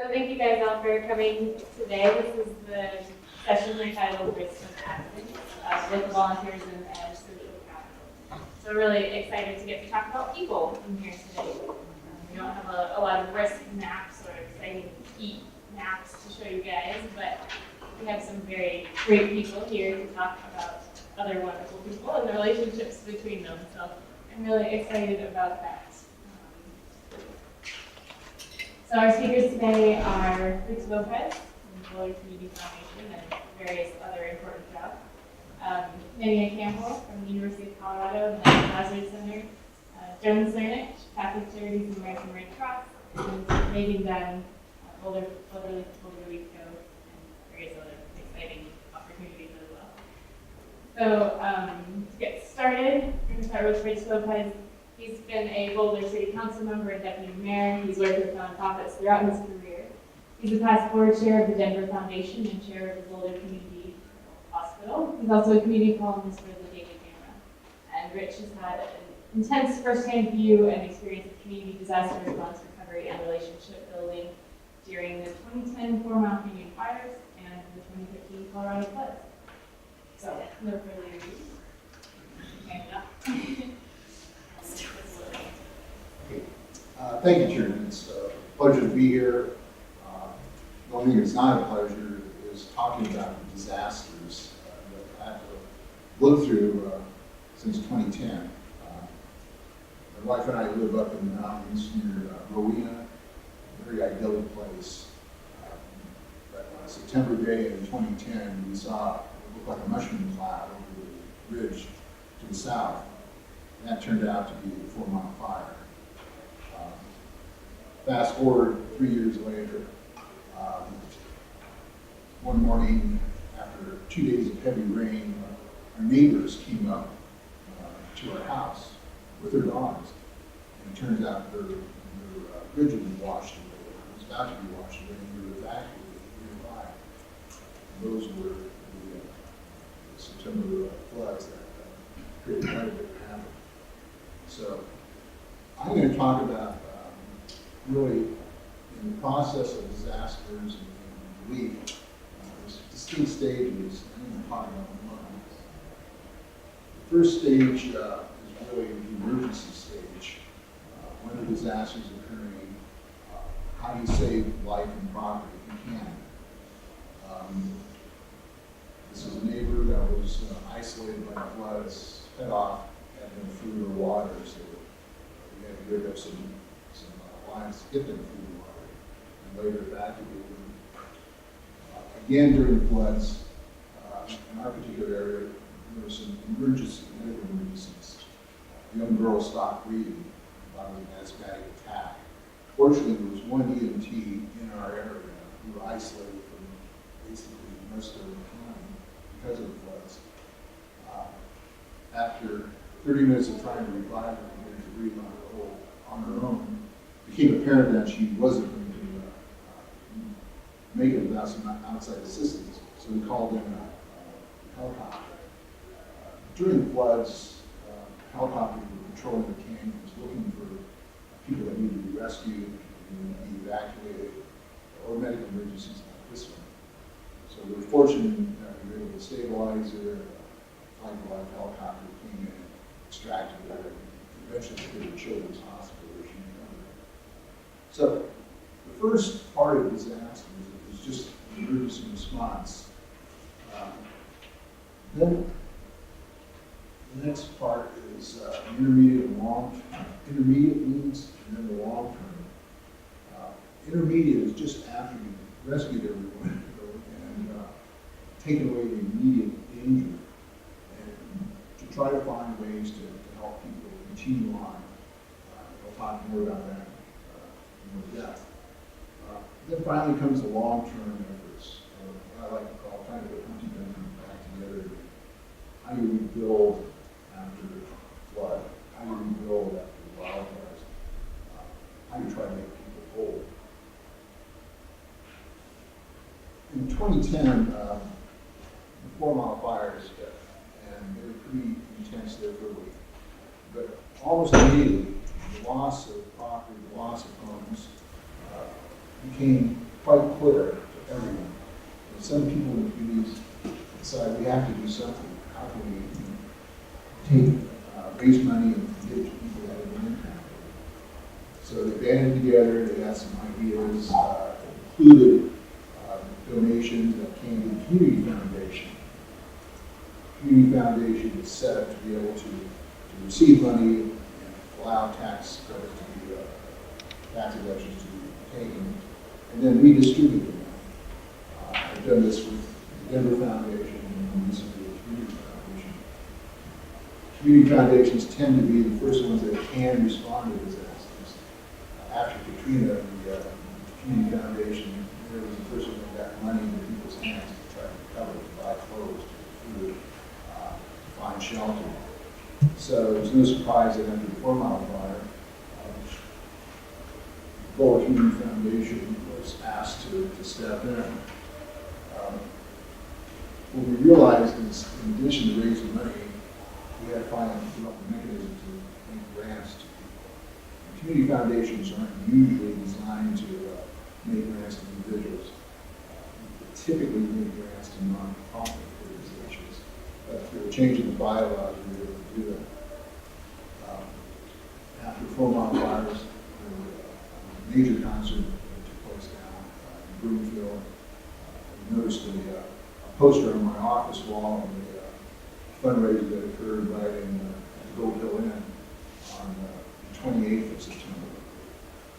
So thank you guys all for coming today. This is the session entitled Risks of Accidents with Volunteerism and Social Capital. So really excited to get to talk about people in here today. We don't have a lot of risk maps or exciting heat maps to show you guys, but we have some very great people here to talk about other wonderful people and the relationships between them. So I'm really excited about that. So our speakers today are Rich Lopez from Boulder Community Foundation and various other important jobs. Vivian Campbell from the University of Colorado and the Hazard Center. Joan Cernick, Catholic Charities and American Red Cross. And Megan Dunn, Boulder Rico, and various other exciting opportunities as well. So to get started, we're going to start with Rich Lopez. He's been a Boulder City Council member and deputy mayor. He's worked with nonprofits throughout his career. He's a past board chair of the Denver Foundation and chair of the Boulder Community Hospital. He's also a community columnist for the Daily Camera. And Rich has had an intense firsthand view and experience of community disaster response recovery and relationship building during the 2010 Four Mile Canyon fires and the 2013 Colorado floods. So, no further ado. Hand it up. Thank you, Chairman. It's a pleasure to be here. The only thing that's not a pleasure is talking about the disasters that I've had to live through since 2010. My wife and I live up in the mountains near Rowena, a very idyllic place. But on a September day in 2010, we saw what looked like a mushroom cloud over the ridge to the south. And that turned out to be the 4 Mile Fire. Fast forward 3 years later, one morning after 2 days of heavy rain, our neighbors came up to our house with their dogs. And it turns out their bridge had been washed away. It was about to be washed away, and we were evacuated nearby. And those were the September floods that created quite a bit of havoc. So I'm going to talk about really, in the process of disasters and relief, there's distinct stages. I'm going to talk about one. The first stage is really the emergency stage. When a disaster is occurring, how do you save life and property if you can? This is a neighbor that was isolated by the floods, cut off, had no food or water, so we had to rig up some lines to get them food and water, and later evacuate them. Again, during the floods, in our particular area, there were some medical emergencies. A young girl stopped breathing, thought it was an asthmatic attack. Fortunately, there was one EMT in our area who were isolated from basically most of the time because of the floods. After 30 minutes of trying to revive her and get her to breathe on her own, it became apparent that she wasn't going to make it without some outside assistance. So we called in a helicopter. During the floods, helicopters were patrolling the canyons, looking for people that needed to be rescued, people that needed to be evacuated, or medical emergencies like this one. So we were fortunate that we were able to stabilize her. A flight helicopter came in, extracted her, and eventually took her to Children's Hospital where she recovered. So the first part of disaster is just the emergency response. Then the next part is intermediate and long term. Intermediate means, and then the long term. Intermediate is just after you rescued everyone and taken away the immediate danger, and to try to find ways to help people continue on. We'll talk more about that in more depth. Then finally comes the long-term efforts, or what I like to call trying to put Humpty Dumpty back together. How do you rebuild after the flood? How do you rebuild after the wildfires? How do you try to make people whole? In 2010, the 4 Mile fires hit, and they were pretty intense there for a week. But almost immediately, the loss of property, the loss of homes, became quite clear to everyone. And some people in the communities decide we have to do something. How can we raise money and give it to people that have been impacted? So they banded together, they had some ideas, included donations that came to the Community Foundation. The Community Foundation is set up to be able to receive money and allow tax credits to be, tax deductions to be taken, and then redistribute them. I've done this with the Denver Foundation and recently the Community Foundation. Community foundations tend to be the first ones that can respond to disasters. After Katrina, the Community Foundation, there was the first one that got money into people's hands to try to recover, to buy clothes, to food, to find shelter. So there's no surprise that after the 4 Mile Fire, the Boulder Community Foundation was asked to step in. What we realized is, in addition to raising money, we had to find a mechanism to make grants to people. Community foundations aren't usually designed to make grants to individuals. Typically, we make grants to non-profit organizations. But through a change in the bylaws, we were able to do that. After 4 Mile Fires, a major concert took place down in Broomfield. I noticed a poster on my office wall of a fundraiser that occurred right in at the Gold Hill Inn on the 28th of September.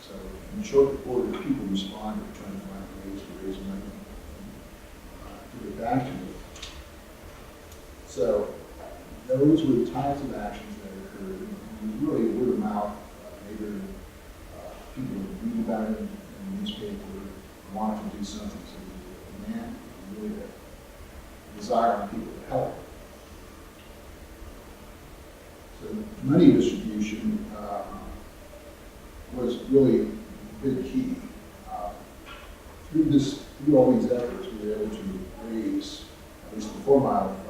So in short order, people responded trying to find ways to raise money and give it back to them. So those were the types of actions that occurred. And really word of mouth, maybe people would read about it in the newspaper, wanted to do something. So the demand, really the desire on people to help. So money distribution was really a big key. Through all these efforts, we were able to raise, at least the 4 Mile Fund,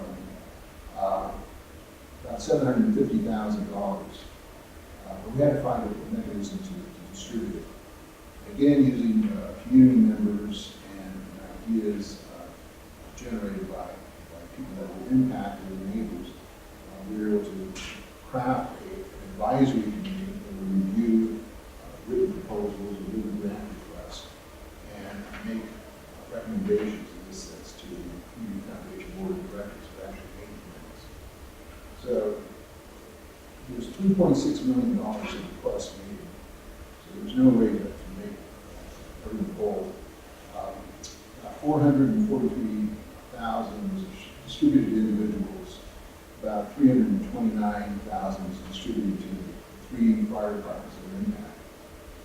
about $750,000. But we had to find a mechanism to distribute it. Again, using community members and ideas generated by people that were impacted and neighbors, we were able to craft an advisory committee that would review written proposals and written grant requests and make recommendations in this sense to the Community Foundation Board of Directors who actually made grants. So there's $3.6 million in requests made. So there's no way to make everything whole. 443,000 was distributed to individuals. About 329,000 was distributed to 3 fire departments that were impacted.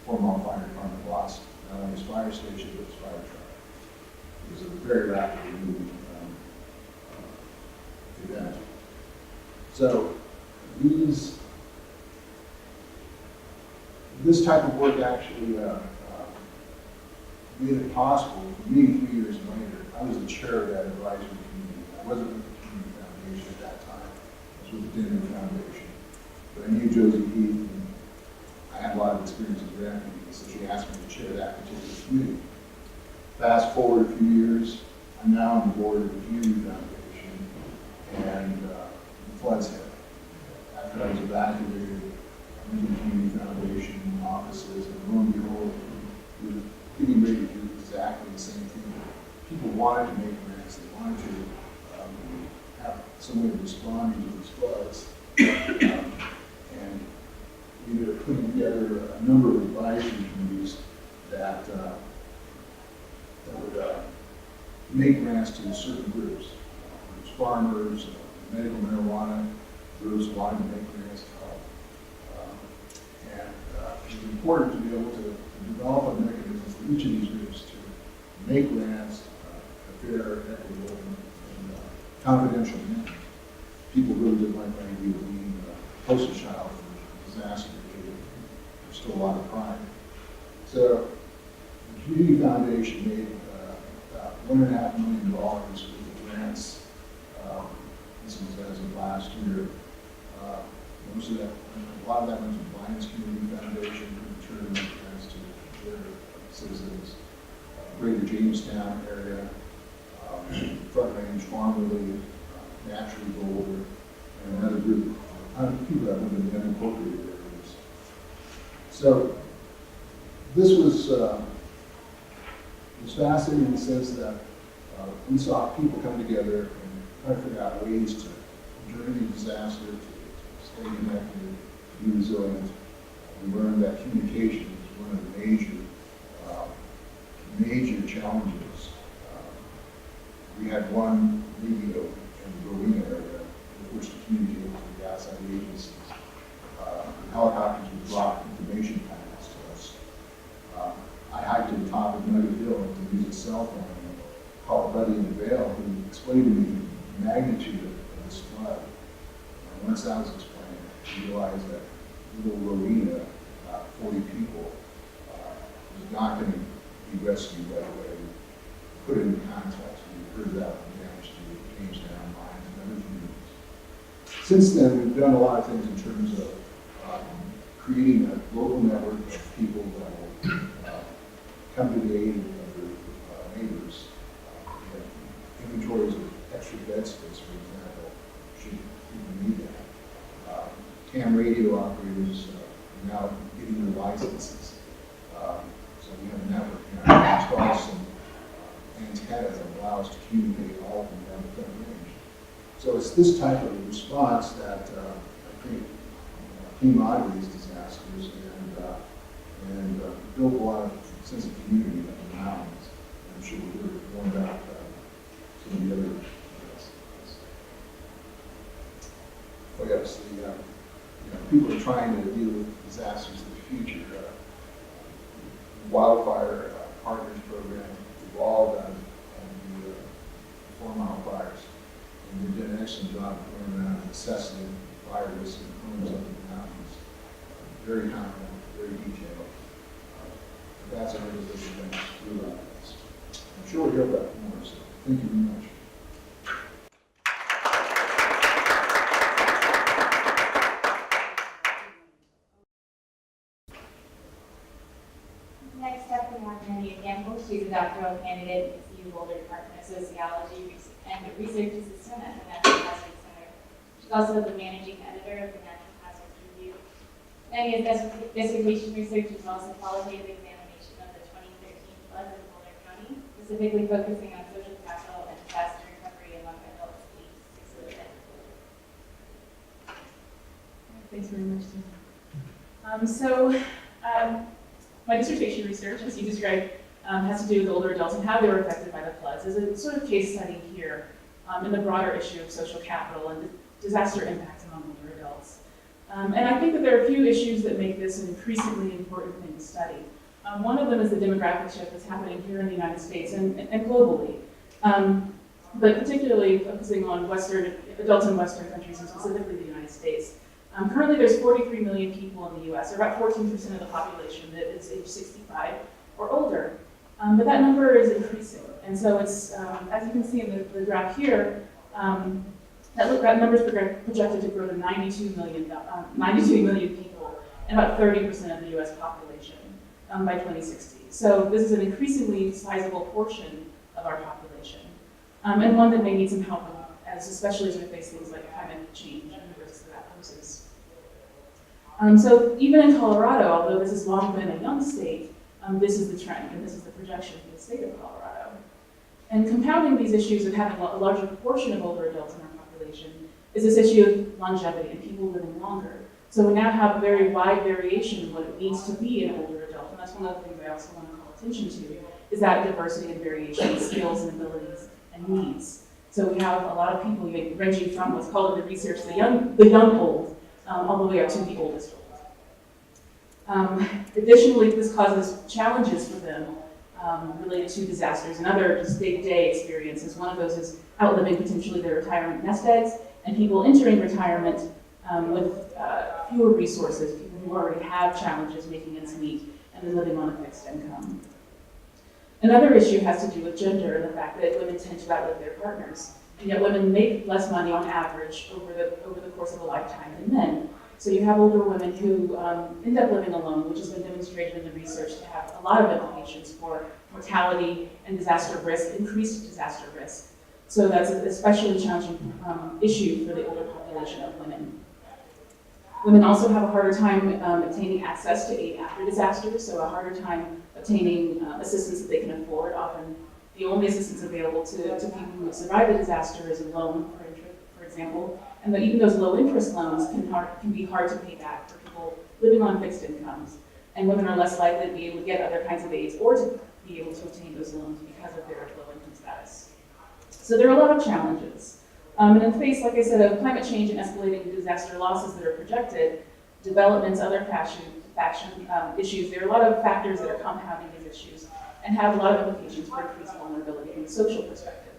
4 Mile Fire Department lost not only its fire station, but its fire truck. It was a very rapidly moving event. So this type of work actually made it possible for me 3 years later. I was the chair of that advisory committee. I wasn't with the Community Foundation at that time. I was with the Denver Foundation. But I knew Josie Heath, and I had a lot of experience with grant committees, so she asked me to chair that particular committee. Fast forward a few years, I'm now on the board of the Community Foundation, and the floods hit. After I was evacuated, I went to the Community Foundation offices, and lo and behold, we were getting ready to do exactly the same thing. People wanted to make grants, they wanted to have some way of responding to these floods. And we ended up putting together a number of advisory committees that would make grants to certain groups. There's farmers, medical marijuana groups wanted to make grants to help. And it was important to be able to develop a mechanism for each of these groups to make grants fair, equitable, and confidential manner. People really didn't like the idea of being a poster child for disaster. There's still a lot of pride. So the Community Foundation made about $1.5 million with the grants. This was as of last year. Most of that, a lot of that went to the Lions Community Foundation, who returned grants to their citizens. greater Jamestown area, Front Range, Farmerly, naturally Boulder, and another group of people that live in the unincorporated areas. So this was fascinating in the sense that we saw people come together and try to figure out ways to, during the disaster, to stay connected, to be resilient. We learned that communication is one of the major challenges. We had one radio in the Rowena area with which to communicate with the outside agencies. Helicopters would drop information packets to us. I hiked to the top of Nugget Hill to use a cell phone and call a buddy in the Vale who explained to me the magnitude of this flood. And once that was explained, I realized that little Rowena, about 40 people, was not going to be rescued right away. Put it into context, we heard that the damage to Jamestown, mines, and other communities. Since then, we've done a lot of things in terms of creating a local network of people that will come to the aid of their neighbors. We have inventories of extra bed space, for example, should people need that. Ham radio operators are now getting their licenses. So we have a network now. Install some antennas that allow us to communicate all of them down the Front Range. So it's this type of response that I think came out of these disasters and built a lot of sense of community up in the mountains. I'm sure we'll hear more about some of the other. Oh yes, people are trying to deal with disasters in the future. Wildfire Partners program evolved out of the 4 Mile fires. And we did an excellent job of going around and assessing fire risk in homes up in the mountains. Very comprehensive, very detailed. That's an organization that went through this. I'm sure we'll hear about it more, so thank you very much. Next up, we have Nadia Campbell. She's a doctoral candidate at the Boulder Department of Sociology and a research assistant at the Natural Hazards Center. She's also the managing editor of the Natural Hazards Review. Nadia's dissertation research is also qualitative examination of the 2013 floods in Boulder County, specifically focusing on social capital and disaster recovery among adults aged 6 to 10. Thanks very much, Tim. My dissertation research, as you described, has to do with older adults and how they were affected by the floods. As a sort of case study here in the broader issue of social capital and disaster impacts among older adults. And I think that there are a few issues that make this an increasingly important thing to study. One of them is the demographic shift that's happening here in the United States and globally, but particularly focusing on adults in Western countries and specifically the United States. Currently, there's 43 million people in the U.S., or about 14% of the population that is age 65 or older. But that number is increasing. And so it's, as you can see in the graph here, that number is projected to grow to 92 million people and about 30% of the U.S. population by 2060. So this is an increasingly sizable portion of our population, and one that may need some help, especially as we face things like climate change and the risks that that poses. So even in Colorado, although this has long been a young state, this is the trend, and this is the projection for the state of Colorado. And compounding these issues of having a larger proportion of older adults in our population is this issue of longevity and people living longer. So we now have a very wide variation in what it means to be an older adult, and that's one of the things I also want to call attention to, is that diversity and variation in skills and abilities and needs. So we have a lot of people ranging from what's called in the research the young old, all the way up to the oldest old. Additionally, this causes challenges for them related to disasters and other just day-to-day experiences. One of those is outliving potentially their retirement nest eggs, and people entering retirement with fewer resources, people who already have challenges making ends meet and then living on a fixed income. Another issue has to do with gender and the fact that women tend to outlive their partners. And yet women make less money on average over the course of a lifetime than men. So you have older women who end up living alone, which has been demonstrated in the research to have a lot of implications for mortality and disaster risk, increased disaster risk. So that's an especially challenging issue for the older population of women. Women also have a harder time obtaining access to aid after disasters, so a harder time obtaining assistance that they can afford. Often the only assistance available to people who have survived the disaster is a loan, for example, and that even those low-interest loans can be hard to pay back for people living on fixed incomes. And women are less likely to be able to get other kinds of aids or to be able to obtain those loans because of their low-income status. So there are a lot of challenges. And in the face, like I said, of climate change and escalating disaster losses that are projected, developments, other faction issues, there are a lot of factors that are compounding these issues and have a lot of implications for increased vulnerability from a social perspective.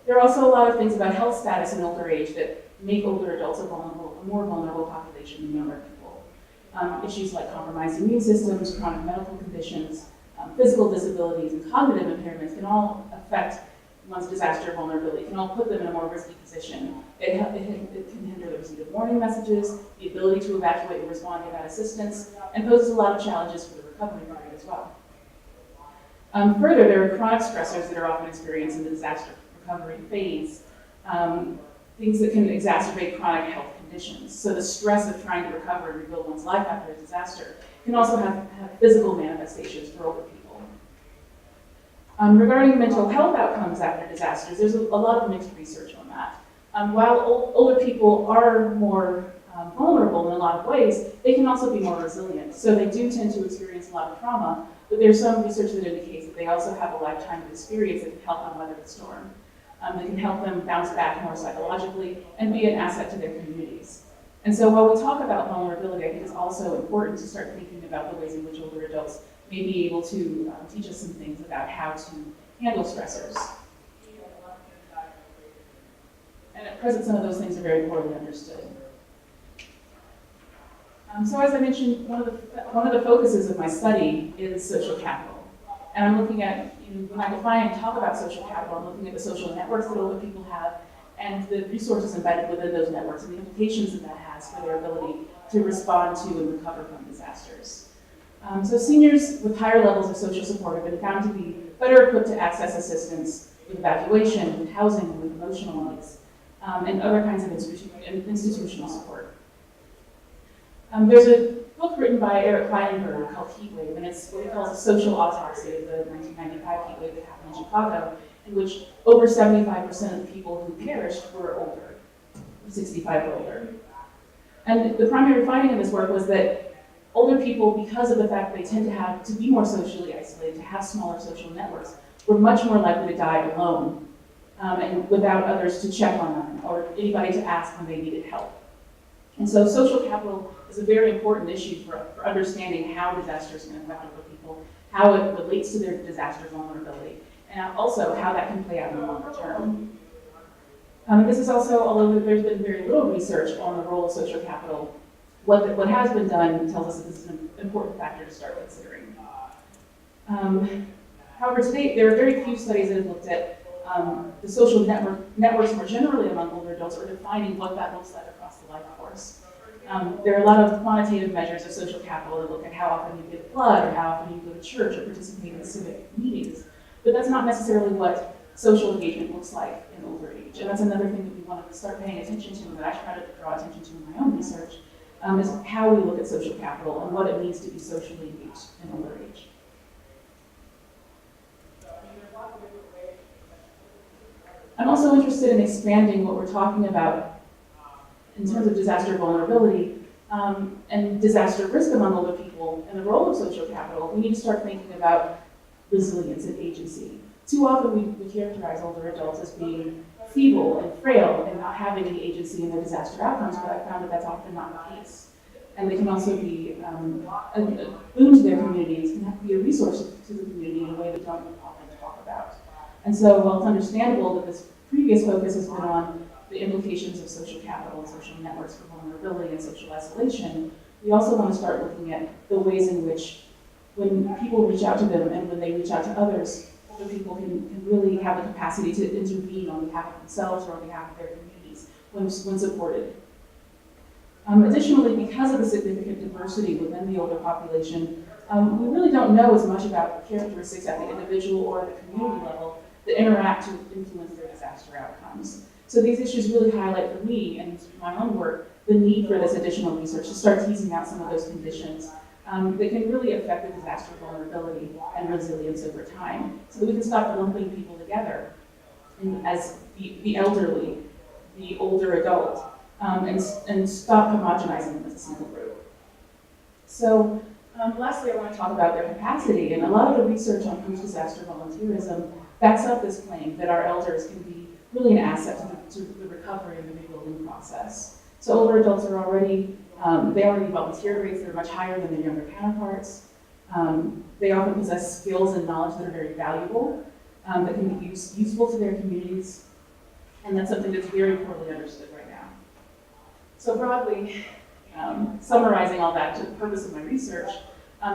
There are also a lot of things about health status in older age that make older adults a more vulnerable population than younger people. Issues like compromised immune systems, chronic medical conditions, physical disabilities, and cognitive impairments can all affect one's disaster vulnerability, can all put them in a more risky position. It can hinder the receipt of warning messages, the ability to evacuate and respond without assistance, and poses a lot of challenges for the recovery period as well. Further, there are chronic stressors that are often experienced in the disaster recovery phase, things that can exacerbate chronic health conditions. So the stress of trying to recover and rebuild one's life after a disaster can also have physical manifestations for older people. Regarding mental health outcomes after disasters, there's a lot of mixed research on that. While older people are more vulnerable in a lot of ways, they can also be more resilient. So they do tend to experience a lot of trauma, but there's some research that indicates that they also have a lifetime of experience that can help them weather the storm. That can help them bounce back more psychologically and be an asset to their communities. And so while we talk about vulnerability, I think it's also important to start thinking about the ways in which older adults may be able to teach us some things about how to handle stressors. And at present, some of those things are very poorly understood. So as I mentioned, one of the focuses of my study is social capital. And I'm looking at, when I define and talk about social capital, I'm looking at the social networks that older people have and the resources embedded within those networks and the implications that that has for their ability to respond to and recover from disasters. So seniors with higher levels of social support have been found to be better equipped to access assistance with evacuation, with housing, with emotional needs, and other kinds of institutional support. There's a book written by Eric Kleinenberg called Heat Wave, and it's what he calls a social autopsy of the 1995 heat wave that happened in Chicago, in which over 75% of the people who perished were older, 65 or older. And the primary finding of this work was that older people, because of the fact they tend to be more socially isolated, to have smaller social networks, were much more likely to die alone and without others to check on them or anybody to ask when they needed help. And so social capital is a very important issue for understanding how disasters can affect older people, how it relates to their disaster vulnerability, and also how that can play out in the longer term. This is also, although there's been very little research on the role of social capital, what has been done tells us that this is an important factor to start considering. However, to date, there are very few studies that have looked at the social networks more generally among older adults, or defining what that looks like across the life course. There are a lot of quantitative measures of social capital that look at how often you get blood, or how often you go to church or participate in civic meetings, but that's not necessarily what social engagement looks like in older age. And that's another thing that we want to start paying attention to, and that I try to draw attention to in my own research, is how we look at social capital and what it means to be socially engaged in older age. I'm also interested in expanding what we're talking about in terms of disaster vulnerability and disaster risk among older people and the role of social capital. We need to start thinking about resilience and agency. Too often we characterize older adults as being feeble and frail and not having any agency in their disaster outcomes, but I found that that's often not the case. And they can also be a boon to their communities, can be a resource to the community in a way that we don't often talk about. And so while it's understandable that this previous focus has been on the implications of social capital and social networks for vulnerability and social isolation, we also want to start looking at the ways in which when people reach out to them and when they reach out to others, older people can really have the capacity to intervene on behalf of themselves or on behalf of their communities when supported. Additionally, because of the significant diversity within the older population, we really don't know as much about characteristics at the individual or at the community level that interact to influence their disaster outcomes. So these issues really highlight for me and my own work the need for this additional research to start teasing out some of those conditions that can really affect the disaster vulnerability and resilience over time, so that we can stop lumping people together as the elderly, the older adult, and stop homogenizing them as a single group. So lastly, I want to talk about their capacity, and a lot of the research on post-disaster volunteerism backs up this claim that our elders can be really an asset to the recovery and the rebuilding process. So older adults are they already volunteer rates that are much higher than their younger counterparts. They often possess skills and knowledge that are very valuable, that can be useful to their communities, and that's something that's very poorly understood right now. So broadly, summarizing all that to the purpose of my research,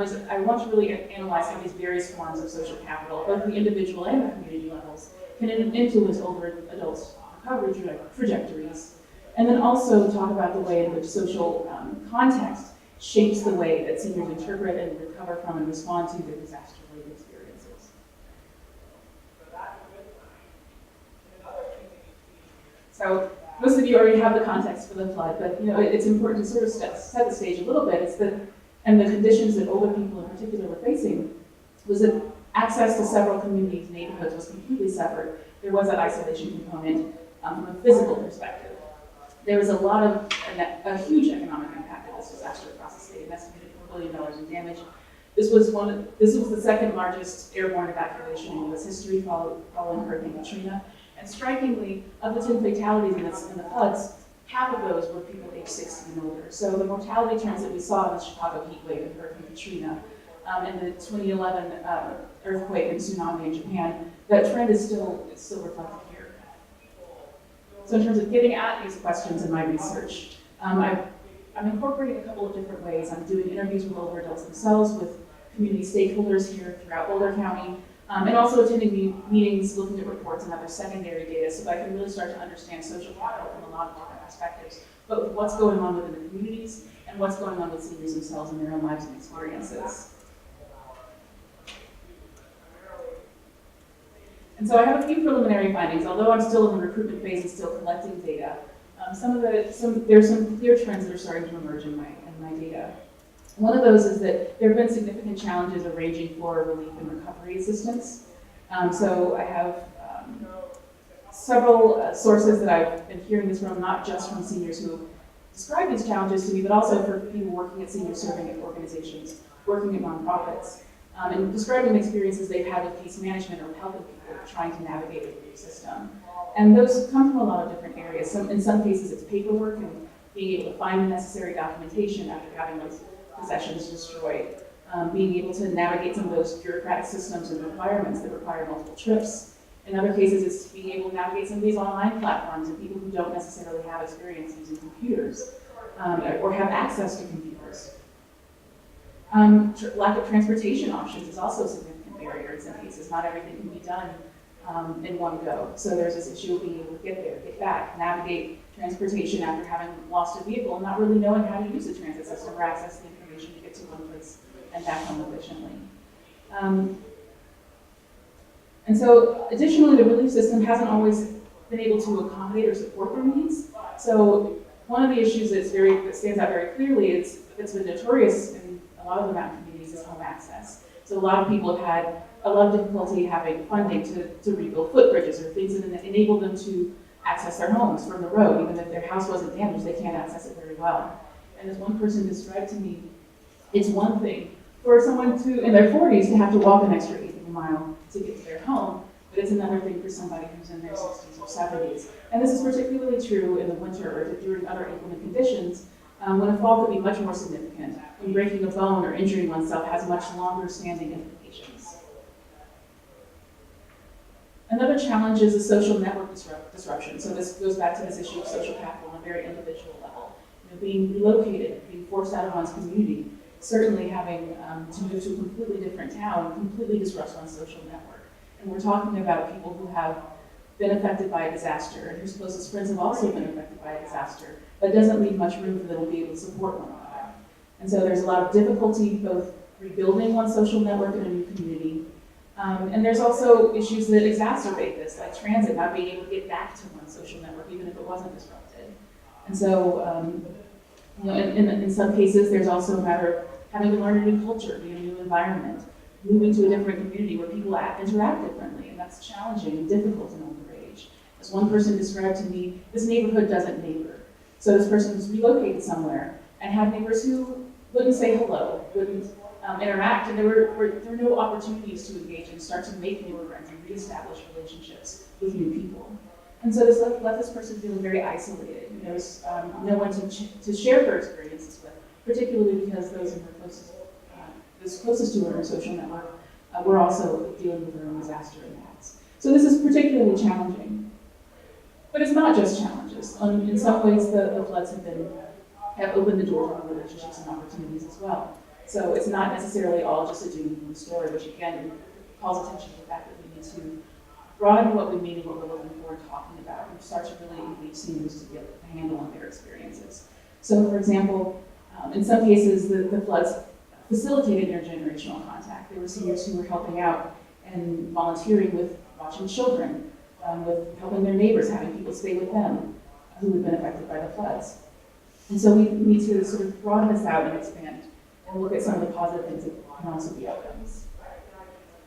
is I want to really analyze how these various forms of social capital, both the individual and the community levels, can influence older adults' recovery trajectories, and then also talk about the way in which social context shapes the way that seniors interpret and recover from and respond to their disaster-related experiences. So most of you already have the context for the flood, but it's important to sort of set the stage a little bit. And the conditions that older people in particular were facing was that access to several communities, neighborhoods was completely severed. There was that isolation component from a physical perspective. There was a huge economic impact of this disaster across the state, an estimated $4 billion in damage. This was the second largest airborne evacuation in U.S. history following Hurricane Katrina. And strikingly, of the 10 fatalities in the floods, half of those were people aged 60 and older. So the mortality trends that we saw in the Chicago heat wave and Hurricane Katrina, and the 2011 earthquake and tsunami in Japan, that trend is still reflected here. So in terms of getting at these questions in my research, I'm incorporating a couple of different ways. I'm doing interviews with older adults themselves, with community stakeholders here throughout Boulder County, and also attending meetings, looking at reports and other secondary data so that I can really start to understand social capital from a lot of different perspectives, both what's going on within the communities and what's going on with seniors themselves in their own lives and experiences. And so I have a few preliminary findings, although I'm still in the recruitment phase and still collecting data. There's some clear trends that are starting to emerge in my data. One of those is that there have been significant challenges arranging for relief and recovery assistance. So I have several sources that I've been hearing this from, not just from seniors who describe these challenges to me, but also for people working at senior serving at organizations, working at nonprofits, and describing the experiences they've had with case management or helping people trying to navigate the relief system. And those come from a lot of different areas. In some cases, it's paperwork and being able to find the necessary documentation after having those possessions destroyed, being able to navigate some of those bureaucratic systems and requirements that require multiple trips. In other cases, it's being able to navigate some of these online platforms and people who don't necessarily have experience using computers or have access to computers. Lack of transportation options is also a significant barrier in some cases. Not everything can be done in one go. So there's this issue of being able to get there, get back, navigate transportation after having lost a vehicle and not really knowing how to use the transit system or access the information to get to one place and back home efficiently. And so additionally, the relief system hasn't always been able to accommodate or support their needs. So one of the issues that stands out very clearly that's been notorious in a lot of the mountain communities is home access. So a lot of people have had a lot of difficulty having funding to rebuild footbridges or things that enable them to access their homes from the road. Even if their house wasn't damaged, they can't access it very well. And as one person described to me, it's one thing for someone in their 40s to have to walk an extra 8 mile to get to their home, but it's another thing for somebody who's in their 60s or 70s. And this is particularly true in the winter or during other inclement conditions, when a fall could be much more significant, when breaking a bone or injuring oneself has much longer standing implications. Another challenge is the social network disruption. So this goes back to this issue of social capital on a very individual level. Being relocated, being forced out of one's community, certainly having to move to a completely different town completely disrupts one's social network. And we're talking about people who have been affected by a disaster, and whose closest friends have also been affected by a disaster, that doesn't leave much room for them to be able to support one another. And so there's a lot of difficulty both rebuilding one social network in a new community, and there's also issues that exacerbate this, like transit, not being able to get back to one social network, even if it wasn't disrupted. And so, in some cases, there's also a matter of having to learn a new culture, be in a new environment, moving to a different community where people interact differently, and that's challenging and difficult in older age. As one person described to me, this neighborhood doesn't neighbor. So this person was relocated somewhere and had neighbors who wouldn't say hello, wouldn't interact, and there were no opportunities to engage and start to make new friends and reestablish relationships with new people. And so this left this person feeling very isolated. There was no one to share her experiences with, particularly because those closest to her in her social network were also dealing with their own disaster impacts. So this is particularly challenging. But it's not just challenges. In some ways, the floods have opened the door for relationships and opportunities as well. So it's not necessarily all just a doom and gloom story, which again calls attention to the fact that we need to broaden what we mean and what we're looking for and talking about, and start to really engage seniors to get a handle on their experiences. So, for example, in some cases, the floods facilitated intergenerational contact. There were seniors who were helping out and volunteering with watching children, with helping their neighbors, having people stay with them who had been affected by the floods. And so we need to sort of broaden this out and expand and look at some of the positive things that can also be outcomes.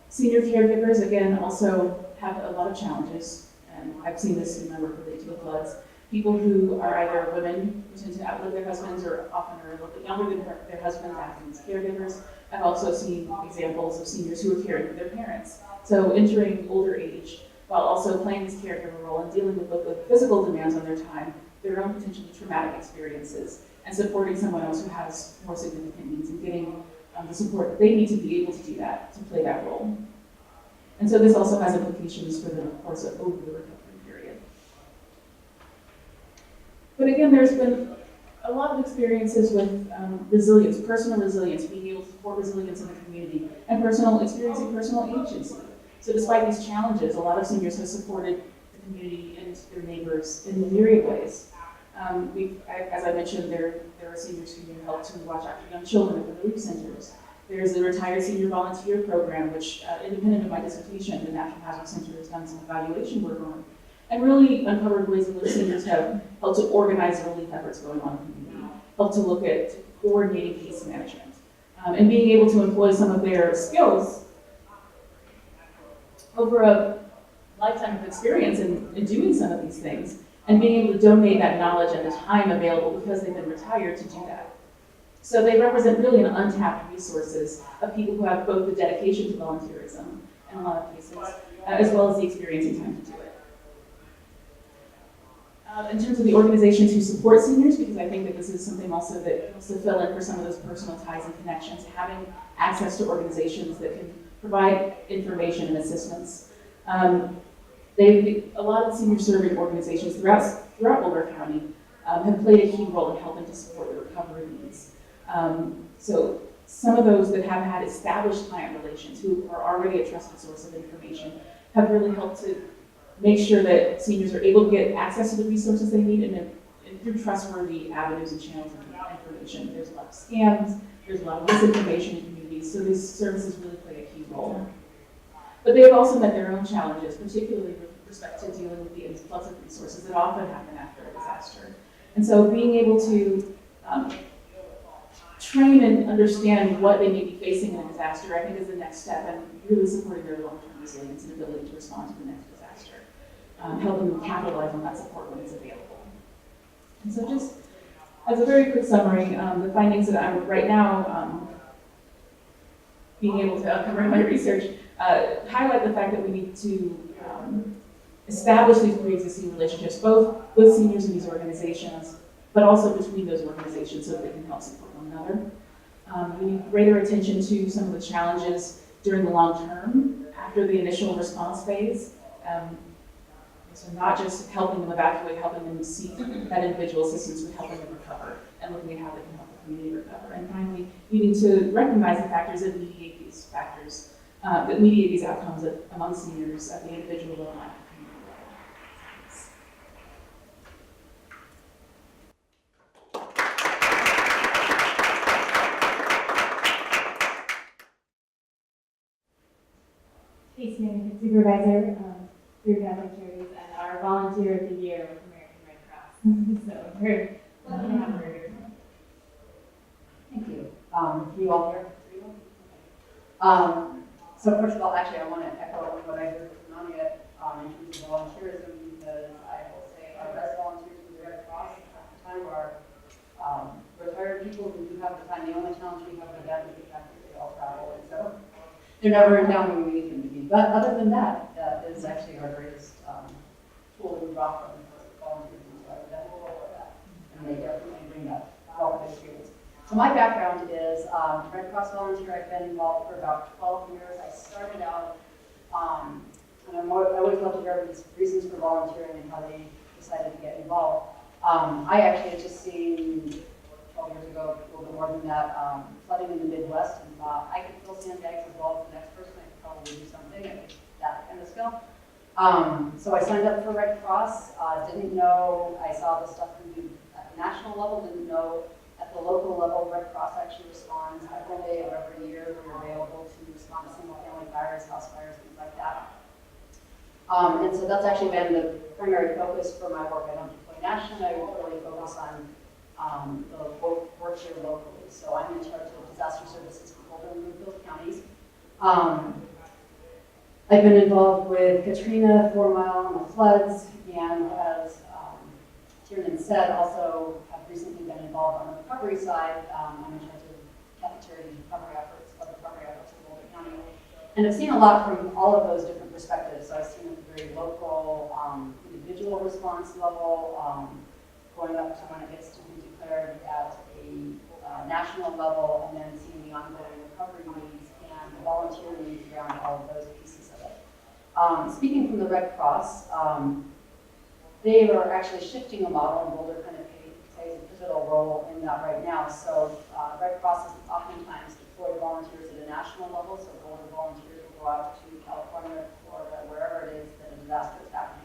Senior caregivers, again, also have a lot of challenges, and I've seen this in my work related to the floods. People who are either women who tend to outlive their husbands or often are a little bit younger than their husbands acting as caregivers. I've also seen examples of seniors who are caring for their parents. So entering older age while also playing this caregiver role and dealing with both the physical demands on their time, their own potentially traumatic experiences, and supporting someone else who has more significant needs and getting the support that they need to be able to do that, to play that role. And so this also has implications for them, of course, over the recovery period. But again, there's been a lot of experiences with resilience, personal resilience, being able to support resilience in the community, and experiencing personal agency. So despite these challenges, a lot of seniors have supported the community and their neighbors in myriad ways. As I mentioned, there are seniors who help to watch after young children at the relief centers. There's the Retired Senior Volunteer Program, which, independent of my dissertation, the National Hazard Center has done some evaluation work on, and really uncovered ways in which seniors have helped to organize relief efforts going on in the community, helped to look at coordinating case management, and being able to employ some of their skills over a lifetime of experience in doing some of these things, and being able to donate that knowledge and the time available because they've been retired to do that. So they represent really an untapped resources of people who have both the dedication to volunteerism in a lot of cases, as well as the experience and time to do it. In terms of the organizations who support seniors, because I think that this is something also that helps to fill in for some of those personal ties and connections, having access to organizations that can provide information and assistance. A lot of senior serving organizations throughout Boulder County have played a key role in helping to support the recovery needs. So some of those that have had established client relations who are already a trusted source of information have really helped to make sure that seniors are able to get access to the resources they need and through trustworthy avenues and channels of information. There's a lot of scams, there's a lot of misinformation in communities, so these services really play a key role. But they have also met their own challenges, particularly with respect to dealing with the influx of resources that often happen after a disaster. And so being able to train and understand what they may be facing in a disaster, I think is the next step, and really supporting their long-term resilience and ability to respond to the next disaster, helping them capitalize on that support when it's available. And so just as a very quick summary, the findings that I'm right now being able to uncover in my research highlight the fact that we need to establish these pre-existing relationships, both with seniors in these organizations, but also between those organizations so that they can help support one another. We need greater attention to some of the challenges during the long term, after the initial response phase. So not just helping them evacuate, helping them seek that individual assistance with helping them recover and looking at how they can help the community recover. And finally, needing to recognize the factors that mediate these factors, that mediate these outcomes among seniors at the individual level and at the community level. case management supervisor through Catholic Charities and our volunteer of the year with American Red Cross. So we're lucky to have her here. Thank you. You all here? So first of all, actually, I want to echo what I heard from Nadia in terms of volunteerism, because I will say our best volunteers with the Red Cross at the time are retired people who do have the time. The only challenge we have with them is the fact that they all travel, and so they're never in town when we need them to be. But other than that, is actually our greatest tool that we draw from for volunteers. So I would definitely go for that, and they definitely bring that wealth of experience. So my background is Red Cross volunteer. I've been involved for about 12 years. I started out, and I always love to hear everybody's reasons for volunteering and how they decided to get involved. I actually had just seen 12 years ago, a little bit more than that, flooding in the Midwest, and thought I could fill sandbags as well as the next person. I could probably do something. I think that kind of skill. So I signed up for Red Cross. Didn't know. I saw the stuff we do at the national level. Didn't know. At the local level, Red Cross actually responds every day of every year. We're available to respond to single-family fires, house fires, things like that. And so that's actually been the primary focus for my work. I don't deploy nationally. I really focus on the work here locally. So I'm in charge of disaster services for Boulder and Bloomfield counties. I've been involved with Katrina, 4 Mile, and the floods, and as Tiernan said, also have recently been involved on the recovery side. I'm in charge of Catholic Charities recovery efforts, flood recovery efforts in Boulder County. And I've seen a lot from all of those different perspectives. So I've seen at the very local, individual response level, going up to when it gets to be declared at a national level, and then seeing the ongoing recovery needs and the volunteer needs around all of those pieces of it. Speaking from the Red Cross, they are actually shifting a model, and Boulder kind of plays a pivotal role in that right now. So Red Cross is oftentimes deployed volunteers at a national level, so Boulder volunteers will go out to California, Florida, wherever it is that a disaster is happening.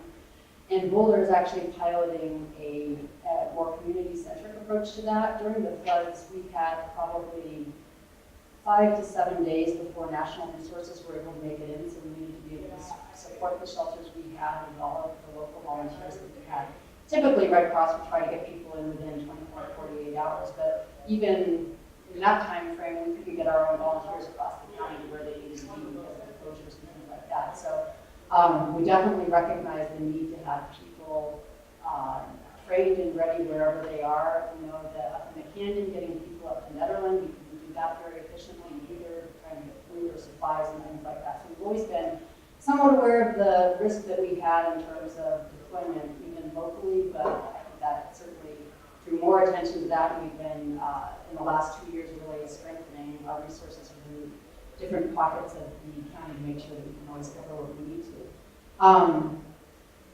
And Boulder is actually piloting a more community-centric approach to that. During the floods, we had probably 5 to 7 days before national resources were able to make it in, so we needed to be able to support the shelters we had and all of the local volunteers that we had. Typically, Red Cross would try to get people in within 24 to 48 hours, but even in that time frame, we couldn't get our own volunteers across the county to where they needed to be because of the closures and things like that. So we definitely recognize the need to have people trained and ready wherever they are. We know that up in the canyon, getting people up to Netherland, we can do that very efficiently, either trying to get food or supplies and things like that. So we've always been somewhat aware of the risk that we had in terms of deployment, even locally, but I think that certainly drew more attention to that. We've been, in the last 2 years, really strengthening our resources within different pockets of the county to make sure that we can always cover what we need to.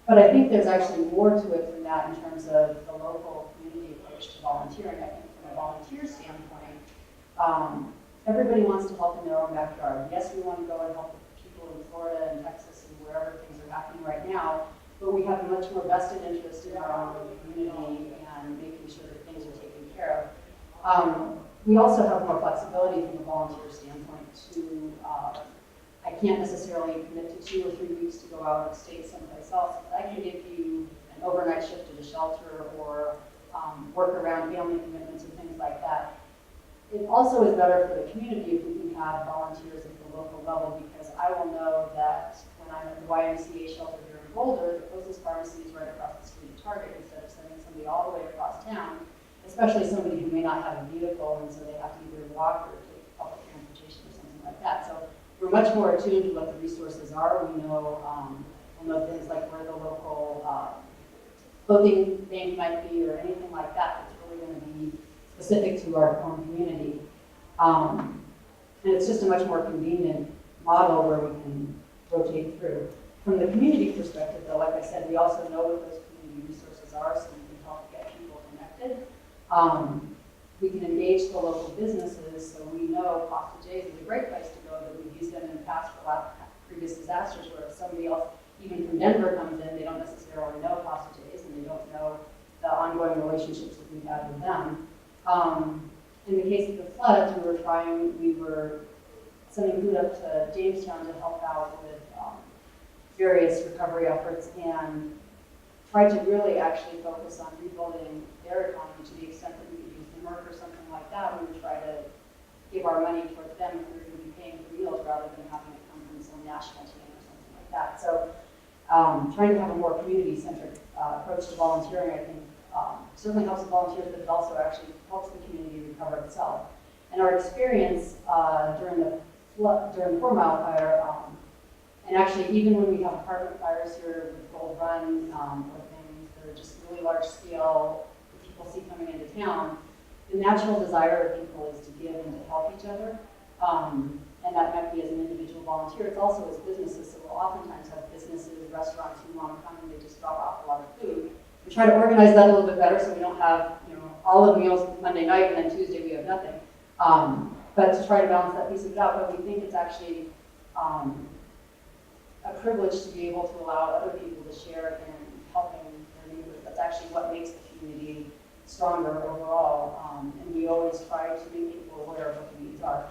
But I think there's actually more to it than that in terms of the local community approach to volunteering. I think from a volunteer standpoint, everybody wants to help in their own backyard. Yes, we want to go and help people in Florida and Texas and wherever things are happening right now, but we have a much more vested interest in our own community and making sure that things are taken care of. We also have more flexibility from a volunteer standpoint to, I can't necessarily commit to 2 or 3 weeks to go out of state someplace else, but I can give you an overnight shift at a shelter or work around family commitments and things like that. It also is better for the community if we can have volunteers at the local level, because I will know that when I'm at the YMCA shelter here in Boulder, the closest pharmacy is right across the street at Target, instead of sending somebody all the way across town, especially somebody who may not have a vehicle, and so they have to either walk or take public transportation or something like that. So we're much more attuned to what the resources are. We know, we'll know things like where the local clothing bank might be or anything like that. It's really going to be specific to our own community. And it's just a much more convenient model where we can rotate through. From the community perspective, though, like I said, we also know what those community resources are, so we can help get people connected. We can engage the local businesses, so we know Pasta J's is a great place to go, that we've used them in the past for a lot of previous disasters, where if somebody else, even from Denver, comes in, they don't necessarily know Pasta J's, and they don't know the ongoing relationships that we've had with them. In the case of the floods, we were sending food up to Jamestown to help out with various recovery efforts and tried to really actually focus on rebuilding their economy to the extent that we could use the Merck or something like that. We would try to give our money towards them if we were going to be paying for meals rather than having it come from some national chain or something like that. So trying to have a more community-centric approach to volunteering, I think, certainly helps the volunteers, but it also actually helps the community recover itself. And our experience during the 4 Mile Fire, and actually even when we have apartment fires here with Gold Run or things that are just really large scale that people see coming into town, the natural desire of people is to give and to help each other. And that might be as an individual volunteer. It's also as businesses, so we'll oftentimes have businesses, restaurants who want to come and they just drop off a lot of food. We try to organize that a little bit better so we don't have, all of the meals Monday night and then Tuesday we have nothing. But to try to balance that piece of it out, but we think it's actually a privilege to be able to allow other people to share in helping their neighbors. That's actually what makes the community stronger overall, and we always try to make people aware of what the needs are.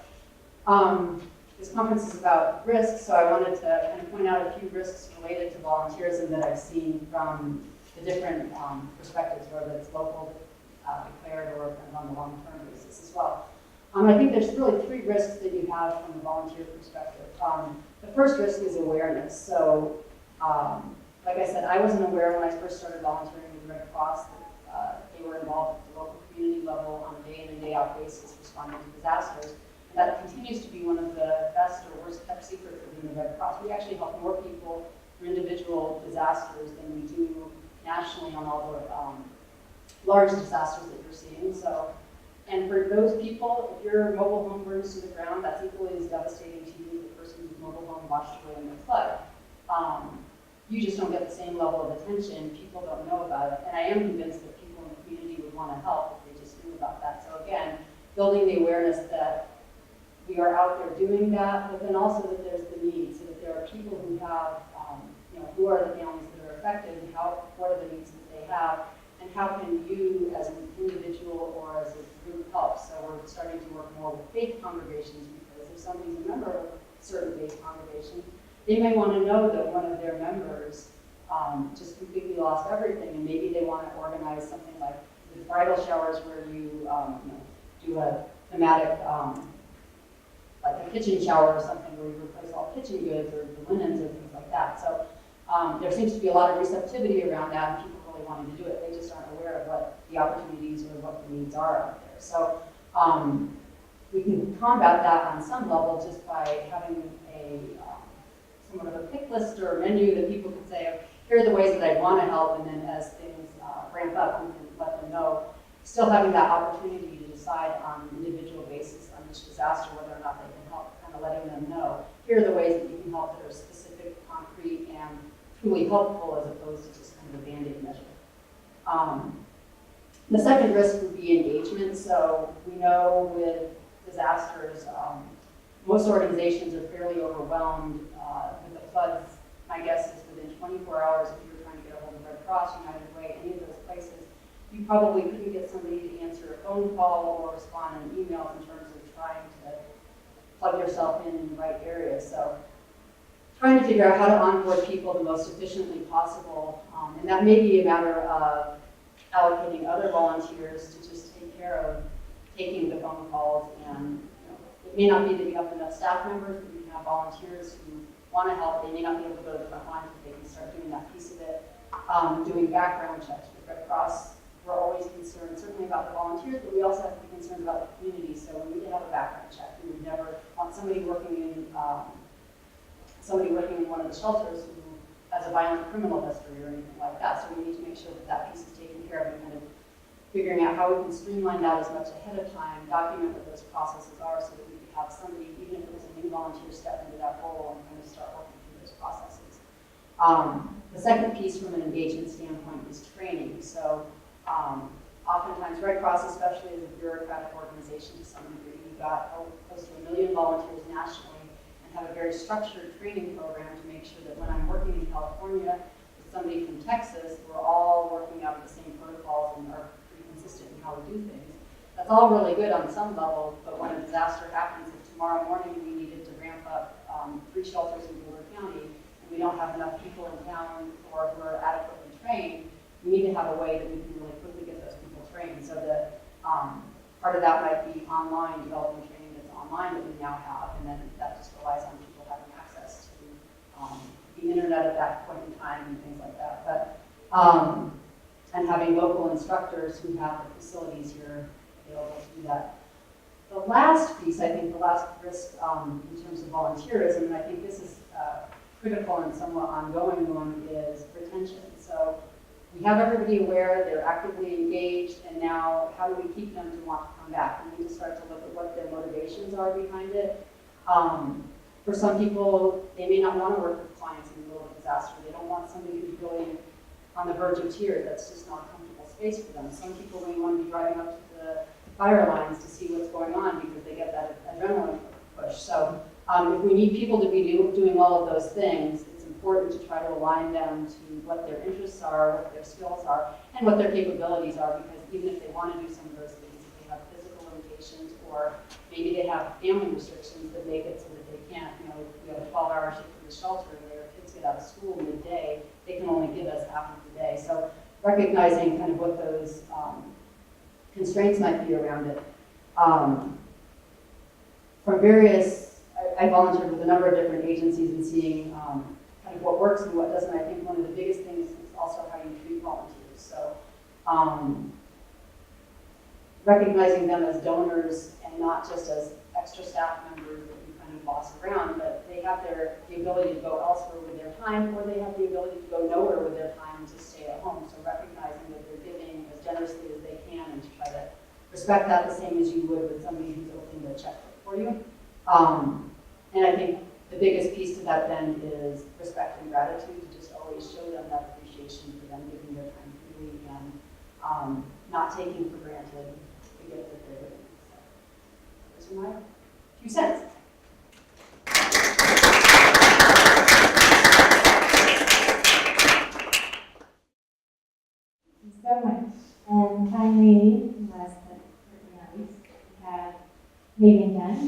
This conference is about risks, so I wanted to kind of point out a few risks related to volunteerism that I've seen from the different perspectives, whether it's local, declared, or kind of on the long-term basis as well. I think there's really 3 risks that you have from the volunteer perspective. The first risk is awareness. So, like I said, I wasn't aware when I first started volunteering with the Red Cross that they were involved at the local community level on a day-in and day-out basis responding to disasters. And that continues to be one of the best or worst kept secrets within the Red Cross. We actually help more people through individual disasters than we do nationally on all the large disasters that you're seeing. So, and for those people, if your mobile home burns to the ground, that's equally as devastating to you as the person whose mobile home washed away in the flood. You just don't get the same level of attention. People don't know about it. And I am convinced that people in the community would want to help if they just knew about that. So again, building the awareness that we are out there doing that, but then also that there's the need, so that there are people who have, who are the families that are affected, and what are the needs that they have, and how can you as an individual or as a group help. So we're starting to work more with faith congregations, because if somebody's a member of a certain faith congregation, they may want to know that one of their members just completely lost everything, and maybe they want to organize something like the bridal showers where you do a thematic, like a kitchen shower or something where you replace all kitchen goods or the linens or things like that. So there seems to be a lot of receptivity around that, and people really wanting to do it. They just aren't aware of what the opportunities or what the needs are out there. So we can combat that on some level just by having a somewhat of a pick list or a menu that people can say, here are the ways that I want to help, and then as things ramp up, we can let them know. Still having that opportunity to decide on an individual basis on each disaster whether or not they can help, kind of letting them know, here are the ways that you can help that are specific, concrete, and truly helpful, as opposed to just kind of a Band-Aid measure. The second risk would be engagement. So we know with disasters, most organizations are fairly overwhelmed with the floods. My guess is within 24 hours, if you were trying to get a hold of Red Cross, United Way, any of those places, you probably couldn't get somebody to answer a phone call or respond in an email in terms of trying to plug yourself in the right area. So trying to figure out how to onboard people the most efficiently possible. And that may be a matter of allocating other volunteers to just take care of taking the phone calls. And it may not be that you have enough staff members, but you can have volunteers who want to help. They may not be able to go to the front lines, but they can start doing that piece of it. Doing background checks with Red Cross. We're always concerned, certainly about the volunteers, but we also have to be concerned about the community. So we need to have a background check. We would never want somebody working in one of the shelters who has a violent criminal history or anything like that. So we need to make sure that that piece is taken care of, and kind of figuring out how we can streamline that as much ahead of time, document what those processes are, so that we could have somebody, even if it was a new volunteer, step into that role and kind of start working through those processes. The second piece from an engagement standpoint is training. So oftentimes Red Cross, especially as a bureaucratic organization to some degree, you've got close to 1 million volunteers nationally, and have a very structured training program to make sure that when I'm working in California with somebody from Texas, we're all working out the same protocols and are pretty consistent in how we do things. That's all really good on some level, but when a disaster happens, if tomorrow morning we needed to ramp up 3 shelters in Boulder County, and we we don't have enough people in town or who are adequately trained, we need to have a way that we can really quickly get those people trained. So that part of that might be online, developing training that's online that we now have, and then that just relies on people having access to the internet at that point in time and things like that. But and having local instructors who have the facilities here available to do that. The last piece, I think, the last risk in terms of volunteerism, and I think this is critical and somewhat ongoing one, is retention. So we have everybody aware, they're actively engaged, and now how do we keep them to want to come back? We need to start to look at what their motivations are behind it. For some people, they may not want to work with clients in the middle of a disaster. They don't want somebody who's really on the verge of tears. That's just not a comfortable space for them. Some people may want to be driving up to the fire lines to see what's going on because they get that adrenaline push. So if we need people to be doing all of those things, it's important to try to align them to what their interests are, what their skills are, and what their capabilities are, because even if they want to do some of those things, if they have physical limitations or maybe they have family restrictions that make it so that they can't, if we have a 12-hour shift in the shelter and their kids get out of school midday, they can only give us half of the day. So recognizing kind of what those constraints might be around it. From various, I volunteered with a number of different agencies and seeing kind of what works and what doesn't. I think one of the biggest things is also how you treat volunteers. So recognizing them as donors and not just as extra staff members that you kind of boss around, but they have the ability to go elsewhere with their time, or they have the ability to go nowhere with their time and just stay at home. So recognizing that they're giving as generously as they can and to try to respect that the same as you would with somebody who's opening the checkbook for you. And I think the biggest piece to that then is respect and gratitude, to just always show them that appreciation for them giving their time freely and not taking for granted the gift that they're giving. So those are my 2 cents. Thank you so much. And finally, last but certainly not least, we have Megan Dunn.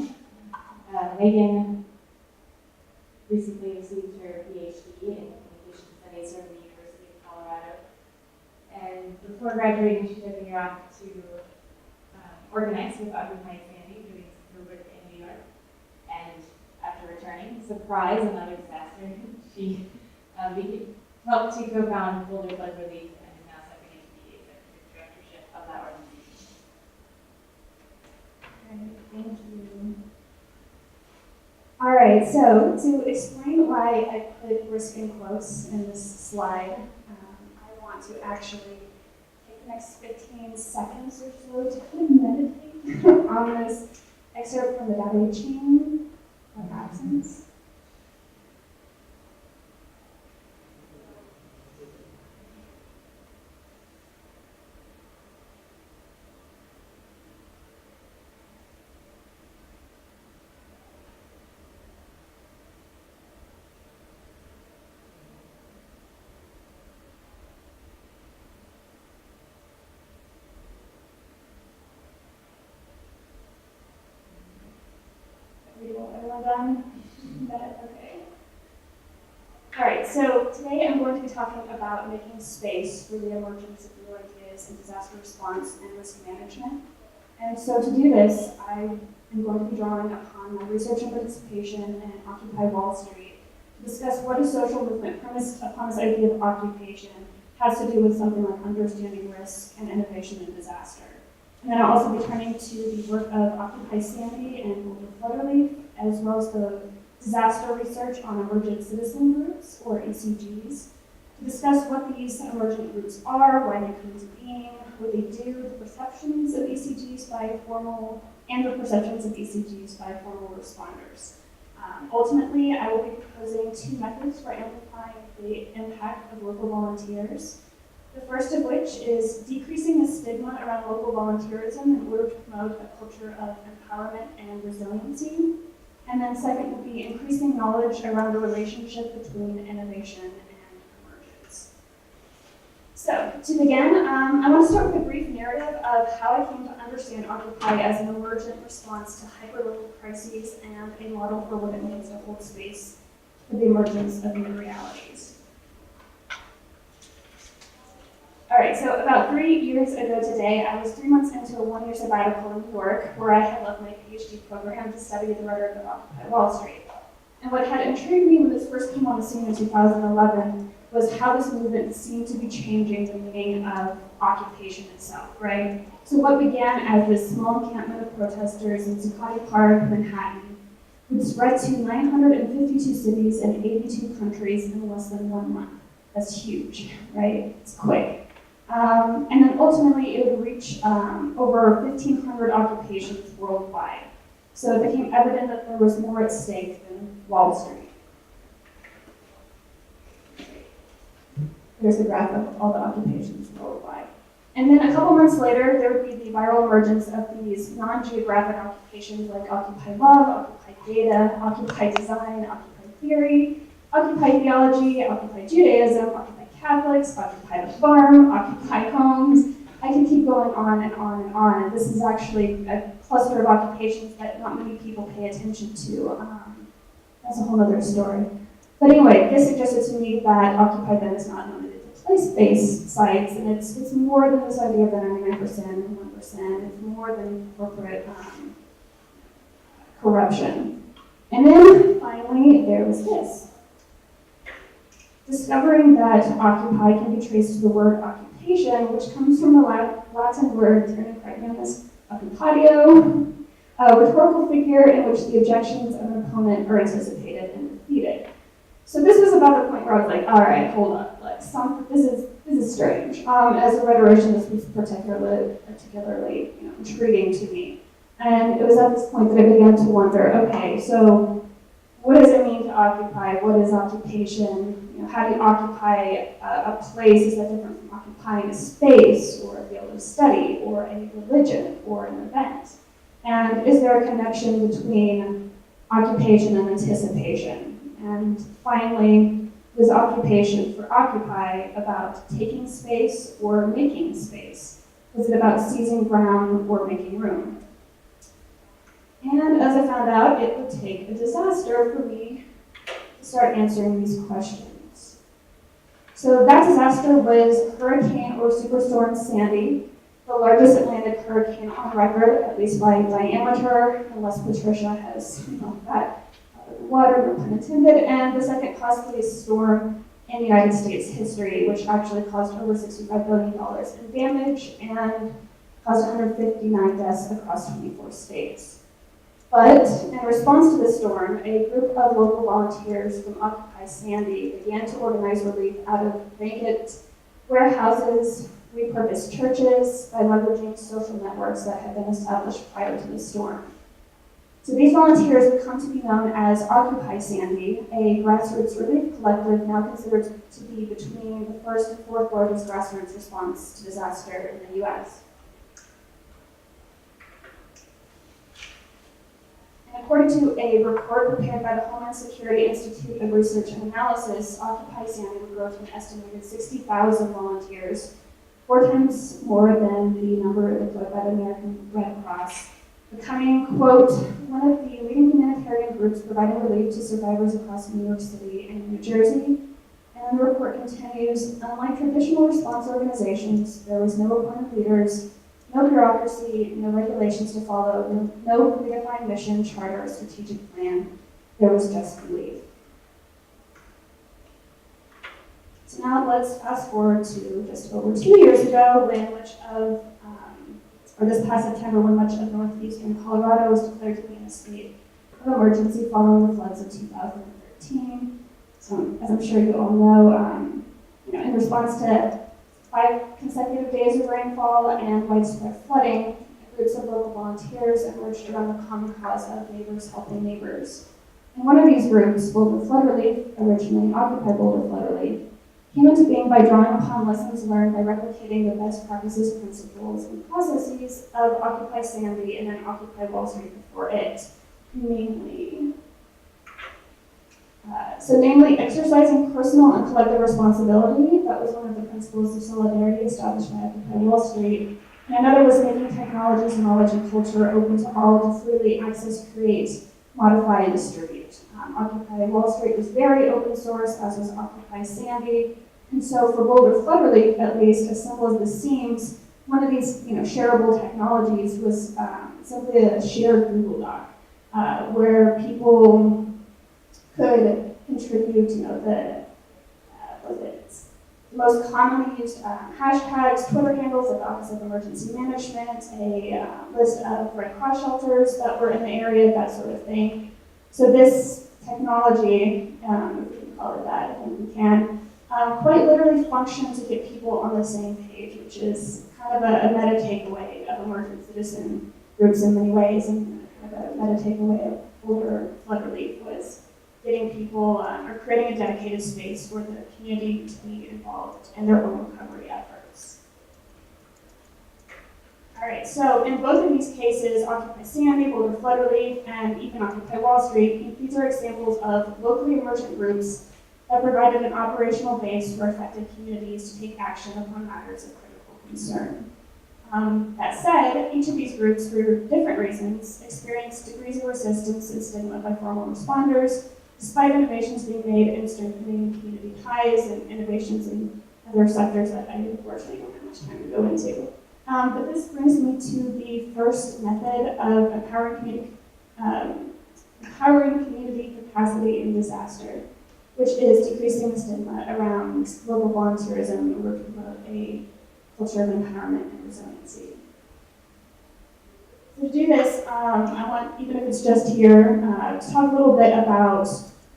Megan recently received her PhD in communication studies from the University of Colorado. And before graduating, she took a year off to organize with Occupy Sandy, doing her work in New York. And after returning, surprise, another disaster, she helped to co-found Boulder Flood Relief and is now stepping into the executive directorship of that organization. Great, thank you. All right, so to explain why I put risk in quotes in this slide, I want to actually take the next 15 seconds or so to kind of meditate on this excerpt from the value chain of absence. Everyone done? Okay. All right, so today I'm going to be talking about making space for the emergence of new ideas in disaster response and risk management. And so to do this, I am going to be drawing upon my research and participation in Occupy Wall Street to discuss what a social movement premised upon this idea of occupation has to do with something like understanding risk and innovation in disaster. And then I'll also be turning to the work of Occupy Sandy and Boulder Flood Relief, as well as the disaster research on emergent citizen groups, or ECGs, to discuss what these emergent groups are, why they come into being, what they do, the perceptions of ECGs by formal responders. Ultimately, I will be proposing 2 methods for amplifying the impact of local volunteers. The first of which is decreasing the stigma around local volunteerism in order to promote a culture of empowerment and resiliency. And then second will be increasing knowledge around the relationship between innovation and emergence. So to begin, I want to start with a brief narrative of how I came to understand Occupy as an emergent response to hyperlocal crises and a model for what it means to hold space for the emergence of new realities. All right, so about 3 years ago today, I was 3 months into a 1-year sabbatical in New York, where I had left my PhD program to study the rhetoric of Occupy Wall Street. And what had intrigued me when this first came on the scene in 2011 was how this movement seemed to be changing the meaning of occupation itself, right? So what began as this small encampment of protesters in Zuccotti Park, Manhattan, would spread to 952 cities and 82 countries in less than 1 month. That's huge, right? It's quick. And then ultimately it would reach over 1,500 occupations worldwide. So it became evident that there was more at stake than Wall Street. There's the graph of all the occupations worldwide. And then a couple months later, there would be the viral emergence of these non-geographic occupations like Occupy Love, Occupy Data, Occupy Design, Occupy Theory, Occupy Theology, Occupy Judaism, Occupy Catholics, Occupy the Farm, Occupy Homes. I can keep going on and on and on. And this is actually a cluster of occupations that not many people pay attention to. That's a whole other story. But anyway, this suggested to me that Occupy then is not limited to place-based sites, and it's more than this idea of the 99% and 1%. It's more than corporate corruption. And then finally, there was this. Discovering that occupy can be traced to the word occupation, which comes from the Latin word, turning correct me on this, occupatio, a rhetorical figure in which the objections of an opponent are anticipated and defeated. So this was about the point where I was like, all right, hold up, like this is strange. As a rhetorician, this was particularly intriguing to me. And it was at this point that I began to wonder, okay, so what does it mean to occupy? What is occupation? How do you occupy a place? Is that different from occupying a space or a field of study or a religion or an event? And is there a connection between occupation and anticipation? And finally, was occupation for occupy about taking space or making space? Was it about seizing ground or making room? And as I found out, it would take a disaster for me to start answering these questions. So that disaster was Hurricane or Superstorm Sandy, the largest Atlantic hurricane on record, at least by diameter, unless Patricia has that water, no pun intended, and the second costliest storm in the United States history, which actually caused over $65 billion in damage and caused 159 deaths across 24 states. But in response to the storm, a group of local volunteers from Occupy Sandy began to organize relief out of vacant warehouses, repurposed churches, by leveraging social networks that had been established prior to the storm. So these volunteers would come to be known as Occupy Sandy, a grassroots relief collective now considered to be between the first and fourth largest grassroots response to disaster in the U.S. According to a report prepared by the Homeland Security Institute of Research and Analysis, Occupy Sandy would grow to an estimated 60,000 volunteers, 4 times more than the number employed by the American Red Cross, becoming, quote, one of the leading humanitarian groups providing relief to survivors across New York City and New Jersey. And the report continues, unlike traditional response organizations, there was no appointed leaders, no bureaucracy, no regulations to follow, no predefined mission, charter, or strategic plan. There was just relief. So now let's fast forward to just over 2 years ago, this past September, when much of northeastern Colorado was declared to be in a state of emergency following the floods of 2013. So, as I'm sure you all know, in response to 5 consecutive days of rainfall and widespread flooding, groups of local volunteers emerged around the common cause of neighbors helping neighbors. And one of these groups, Boulder Flood Relief, originally Occupy Boulder Flood Relief, came into being by drawing upon lessons learned by replicating the best practices, principles, and processes of Occupy Sandy and then Occupy Wall Street before it, namely exercising personal and collective responsibility. That was one of the principles of solidarity established by Occupy Wall Street. And another was making technologies, knowledge, and culture open to all to freely access, create, modify, and distribute. Occupy Wall Street was very open source, as was Occupy Sandy. And so for Boulder flood relief, at least, as simple as this seems, one of these shareable technologies was simply a shared Google Doc, where people could contribute, the most commonly used hashtags, Twitter handles of the Office of Emergency Management, a list of Red Cross shelters that were in the area, that sort of thing. So this technology, if we can call it that, I think we can, quite literally function to get people on the same page, which is kind of a meta takeaway of emergent citizen groups in many ways, and kind of a meta takeaway of Boulder flood relief was getting people or creating a dedicated space for the community to be involved in their own recovery efforts. All right, so in both of these cases, Occupy Sandy, Boulder flood relief, and even Occupy Wall Street, these are examples of locally emergent groups that provided an operational base for affected communities to take action upon matters of critical concern. That said, each of these groups, for different reasons, experienced degrees of resistance and stigma by formal responders, despite innovations being made in strengthening community ties and innovations in other sectors that I unfortunately don't have much time to go into. But this brings me to the first method of empowering community capacity in disaster, which is decreasing the stigma around local volunteerism, where we promote a culture of empowerment and resiliency. So to do this, I want, even if it's just here, to talk a little bit about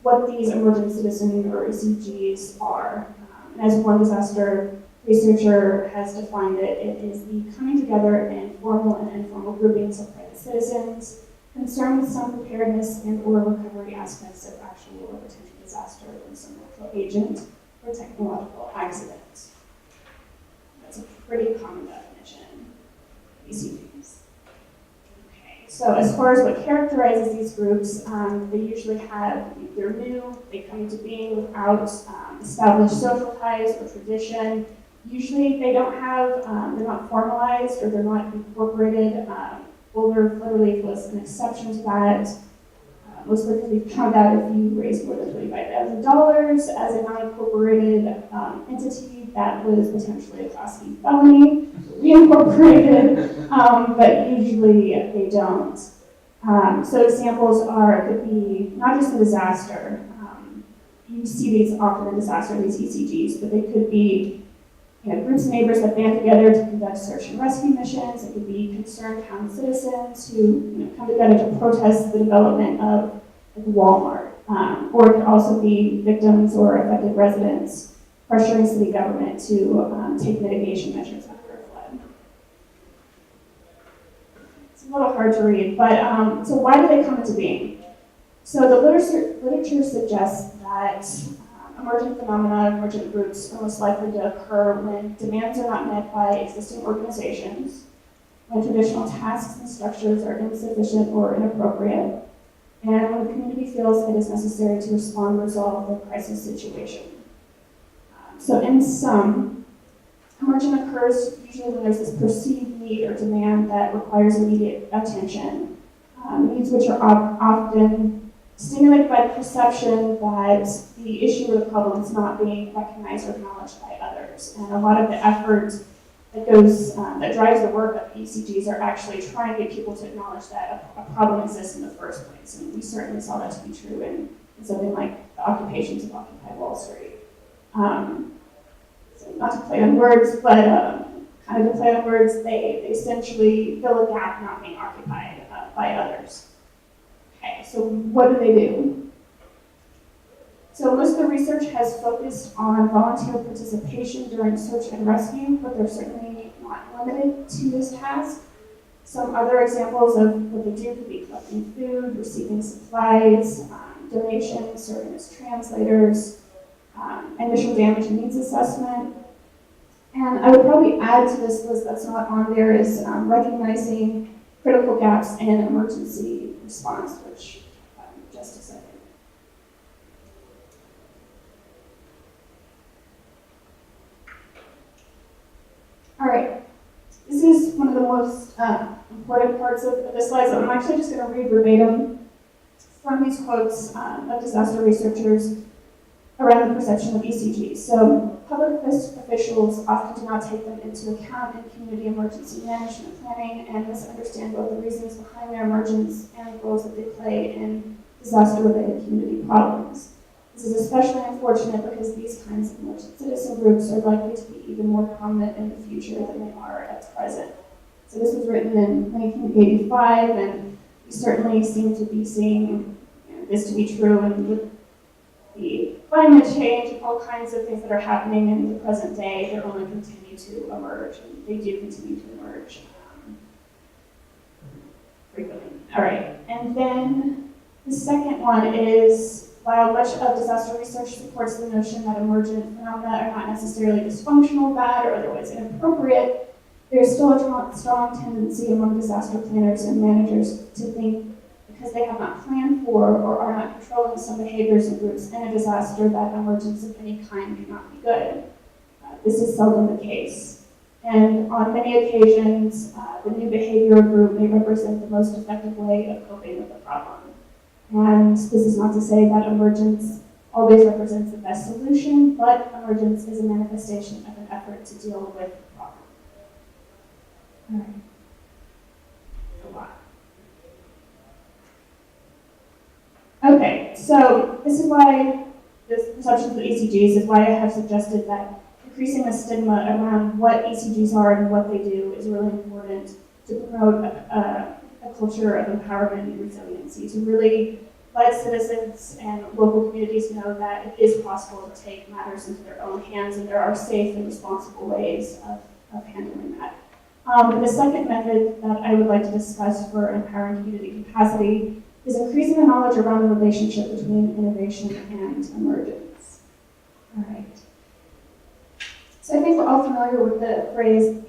what these emergent citizen or ECGs are. As one disaster researcher has defined it, it is the coming together in formal and informal groupings of private citizens concerned with some preparedness and or recovery aspects of actual or potential disaster from some natural agent or technological accident. That's a pretty common definition of ECGs. Okay, so as far as what characterizes these groups, they usually have, they're new, they come into being without established social ties or tradition. Usually they don't have, they're not formalized or they're not incorporated. Boulder flood relief was an exception to that. Most likely we found out if you raised more than $25,000 as a non-incorporated entity, that was potentially a Class B felony. We incorporated, but usually they don't. So examples could be not just a disaster. You see these often in disaster, these ECGs, but they could be groups of neighbors that band together to conduct search and rescue missions. It could be concerned town citizens who come together to protest the development of Walmart. Or it could also be victims or affected residents pressuring city government to take mitigation measures after a flood. It's a little hard to read, but so why do they come into being? So the literature suggests that emergent phenomena, emergent groups are most likely to occur when demands are not met by existing organizations, when traditional tasks and structures are insufficient or inappropriate, and when the community feels it is necessary to respond and resolve the crisis situation. So in sum, emergent occurs usually when there's this perceived need or demand that requires immediate attention, needs which are often stimulated by the perception that the issue or the problem is not being recognized or acknowledged by others. And a lot of the effort that goes, that drives the work of ECGs are actually trying to get people to acknowledge that a problem exists in the first place. And we certainly saw that to be true in something like the occupations of Occupy Wall Street. So not to play on words, but kind of to play on words, they essentially fill a gap not being occupied by others. Okay, so what do? So most of the research has focused on volunteer participation during search and rescue, but they're certainly not limited to this task. Some other examples of what they do could be collecting food, receiving supplies, donations, serving as translators, initial damage and needs assessment. And I would probably add to this list that's not on there is recognizing critical gaps in emergency response, which just a second. All right, this is one of the most important parts of this slide, so I'm actually just going to read verbatim from these quotes of disaster researchers around the perception of ECGs. So public officials often do not take them into account in community emergency management planning and misunderstand both the reasons behind their emergence and the roles that they play in disaster-related community problems. This is especially unfortunate because these kinds of emergent citizen groups are likely to be even more prominent in the future than they are at present. So this was written in 1985, and we certainly seem to be seeing this to be true, and with the climate change and all kinds of things that are happening in the present day, they only continue to emerge, and they do continue to emerge frequently. All right, and then the second one is, while much of disaster research supports the notion that emergent phenomena are not necessarily dysfunctional, bad, or otherwise inappropriate, there's still a strong tendency among disaster planners and managers to think because they have not planned for or are not controlling some behaviors and groups in a disaster that emergence of any kind cannot be good. This is seldom the case. And on many occasions, the new behavior or group may represent the most effective way of coping with the problem. And this is not to say that emergence always represents the best solution, but emergence is a manifestation of an effort to deal with the problem. All right. A lot. Okay, so this is why this perception of the ECGs is why I have suggested that increasing the stigma around what ECGs are and what they do is really important to promote a culture of empowerment and resiliency, to really let citizens and local communities know that it is possible to take matters into their own hands, and there are safe and responsible ways of handling that. The second method that I would like to discuss for empowering community capacity is increasing the knowledge around the relationship between innovation and emergence. All right. So I think we're all familiar with the phrase,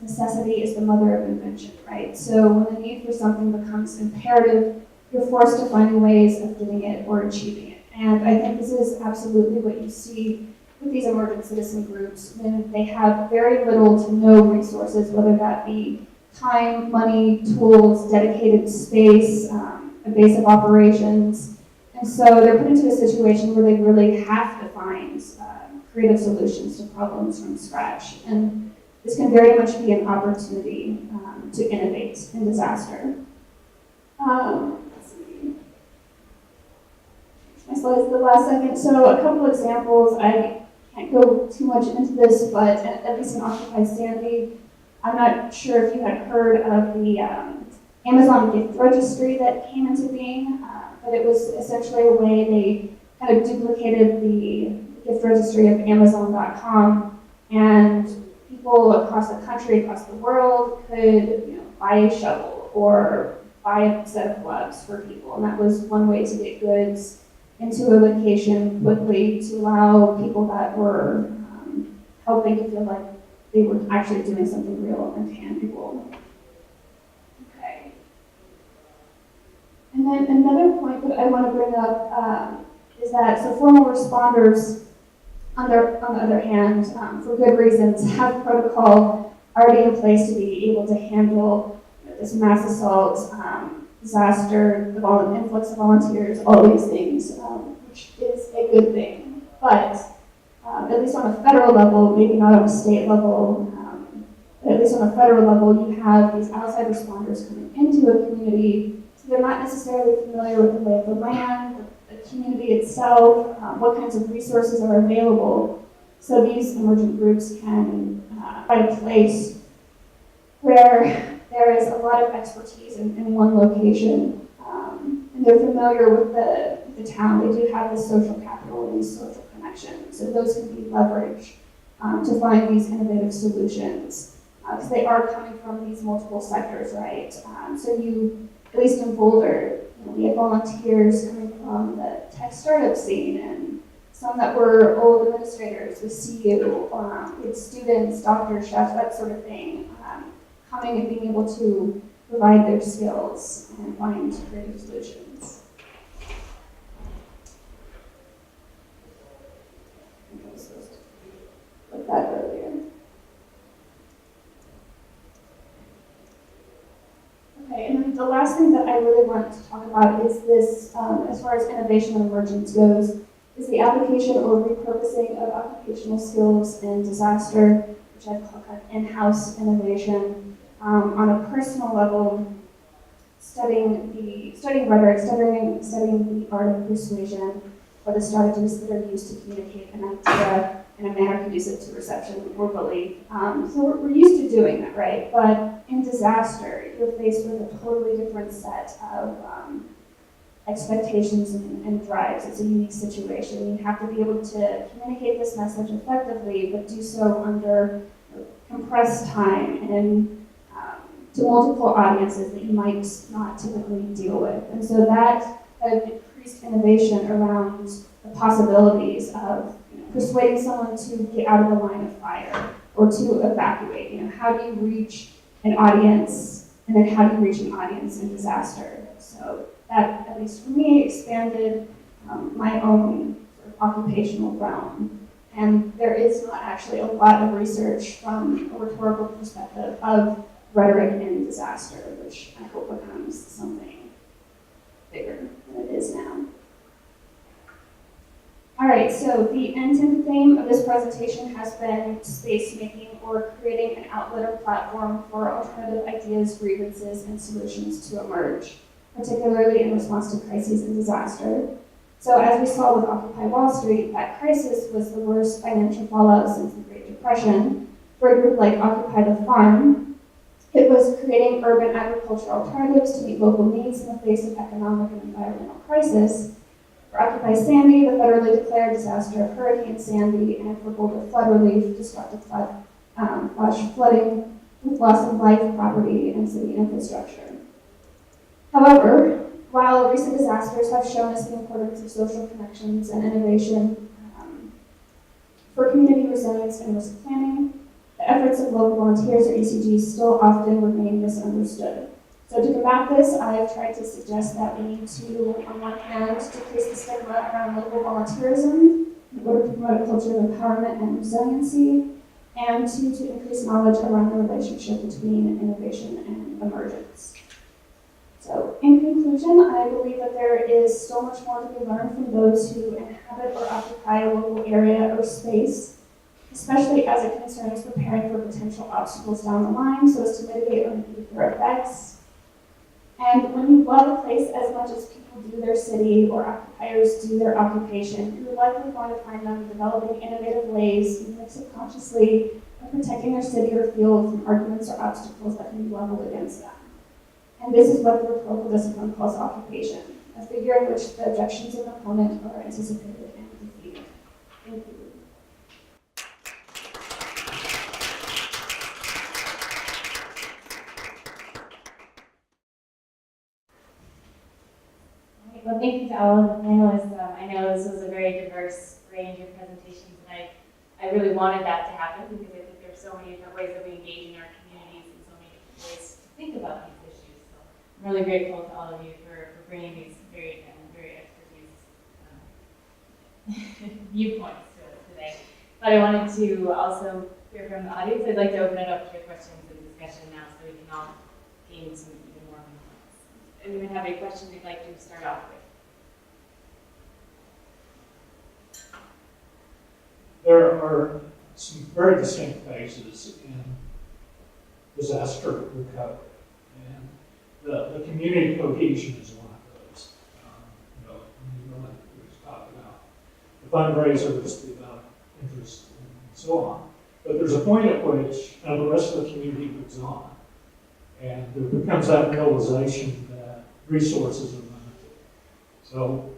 necessity is the mother of invention, right? So when the need for something becomes imperative, you're forced to find ways of getting it or achieving it. And I think this is absolutely what you see with these emergent citizen groups when they have very little to no resources, whether that be time, money, tools, dedicated space, a base of operations. And so they're put into a situation where they really have to find creative solutions to problems from scratch. And this can very much be an opportunity to innovate in disaster. Let's see. My slides the last second. So a couple examples. I can't go too much into this, but at least in Occupy Sandy, I'm not sure if you had heard of the Amazon gift registry that came into being, but it was essentially a way they kind of duplicated the gift registry of Amazon.com, and people across the country, across the world could buy a shovel or buy a set of gloves for people, and that was one way to get goods into a location quickly to allow people that were helping to feel like they were actually doing something real and tangible. Okay. And then another point that I want to bring up is that formal responders, on the other hand, for good reasons, have protocol already in place to be able to handle this mass assault, disaster, the influx of volunteers, all these things, which is a good thing. But at least on a federal level, maybe not on a state level, but at least on a federal level, you have these outside responders coming into a community, so they're not necessarily familiar with the lay of the land, the community itself, what kinds of resources are available. So these emergent groups can find a place where there is a lot of expertise in one location, and they're familiar with the town. They do have this social capital and these social connections, so those can be leveraged to find these innovative solutions, because they are coming from these multiple sectors, right? So at least in Boulder, we have volunteers coming from the tech startup scene, and some that were old administrators with CU, with students, doctors, chefs, that sort of thing, coming and being able to provide their skills and find creative solutions. I was supposed to put that earlier. Okay, and then the last thing that that I really want to talk about is this, as far as innovation and emergence goes, is the application or repurposing of occupational skills in disaster, which I call kind of in-house innovation. On a personal level, studying rhetoric, studying the art of persuasion, or the strategies that are used to communicate an idea in a manner conducive to reception or belief. So we're used to doing that, right? But in disaster, you're faced with a totally different set of expectations and drives. It's a unique situation. You have to be able to communicate this message effectively, but do so under compressed time and to multiple audiences that you might not typically deal with. And so that increased innovation around the possibilities of persuading someone to get out of the line of fire or to evacuate. How do you reach an audience, and then how do you reach an audience in disaster? So that, at least for me, expanded my own sort of occupational realm. And there is not actually a lot of research from a rhetorical perspective of rhetoric in disaster, which I hope becomes something bigger than it is now. All right, so the intended theme of this presentation has been space making, or creating an outlet or platform for alternative ideas, grievances, and solutions to emerge, particularly in response to crises and disaster. So as we saw with Occupy Wall Street, that crisis was the worst financial fallout since the Great Depression. For a group like Occupy the Farm, it was creating urban agricultural alternatives to meet local needs in the face of economic and environmental crisis. For Occupy Sandy, the federally declared disaster of Hurricane Sandy, and for Boulder flood relief, destructive flash flooding with loss of life, property, and city infrastructure. However, while recent disasters have shown us the importance of social connections and innovation for community resilience and risk planning, the efforts of local volunteers, or ECGs, still often remain misunderstood. So to combat this, I have tried to suggest that we need to, on one hand, decrease the stigma around local volunteerism in order to promote a culture of empowerment and resiliency, and to increase knowledge around the relationship between innovation and emergence. So in conclusion, I believe that there is so much more to be learned from those who inhabit or occupy a local area or space, especially as it concerns preparing for potential obstacles down the line so as to mitigate or mitigate their effects. And when you love a place as much as people do their city or occupiers do their occupation, you're likely going to find them developing innovative ways, even if subconsciously, of protecting their city or field from arguments or obstacles that can be leveled against them. And this is what the rhetorical discipline calls occupation, a figure in which the objections of an opponent are anticipated and defeated. Thank you. Well, thank you to all of the panelists. I know this was a very diverse range of presentations, and I really wanted that to happen because I think there's so many different ways that we engage in our communities and so many different ways to think about these issues. So I'm really grateful to all of you for bringing these very expertise viewpoints to us today. But I wanted to also hear from the audience. I'd like to open it up to questions and discussion now so we can all gain some even more insights. Anyone have any questions you'd like to start off with? There are some very distinct phases in disaster recovery, and the community cohesion is one of those. You really talk about the fundraisers, the amount of interest, and so on. But there's a point at which the rest of the community moves on, and there becomes that realization that resources are limited. So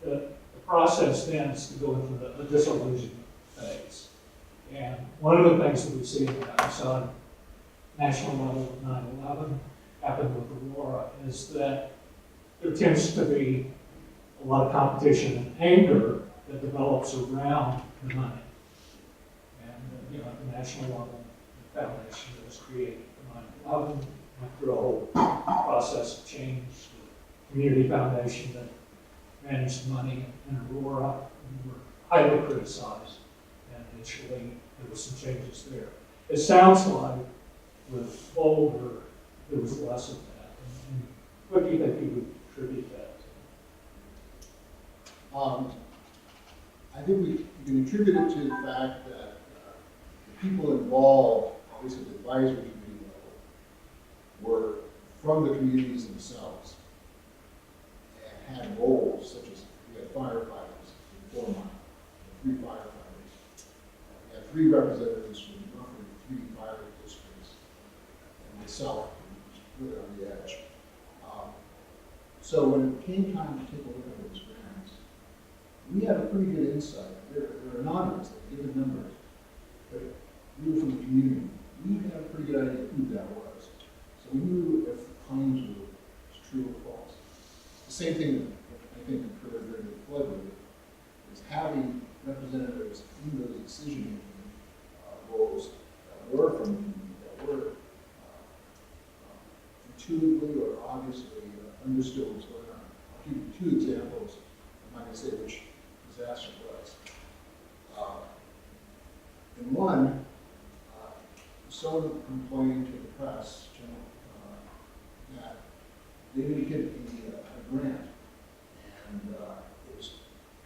the process then is to go into a disillusionment phase. And one of the things that we see in that, we saw on national level of 9/11, happened with Aurora, is that there tends to be a lot of competition and anger that develops around the money. And at the national level, the foundation that was created for 9/11 went through a whole process of change. The community foundation that managed money in Aurora were highly criticized. Initially, there were some changes there. It sounds like with Boulder, there was less of that. And What do you think you would attribute that to? I think we can attribute it to the fact that the people involved, at least at the advisory committee level, were from the communities themselves and had roles such as we had firefighters in 4 Mile, 3 firefighters. We had 3 representatives from roughly 3 fire districts, and myself, who was really on the edge. So when it came time to take a look at those grants, we had a pretty good insight. They're anonymous, they're given numbers, but we were from the community. We had a pretty good idea who that was. So we knew if the claims were true or false. The same thing that I think occurred during the flood relief is having representatives in those decision-making roles that were from the community, that were intuitively or obviously understood what's going on. I'll give you 2 examples. I'm not going to say which disaster it was. In one, someone complained to the press that they didn't get a grant, and it was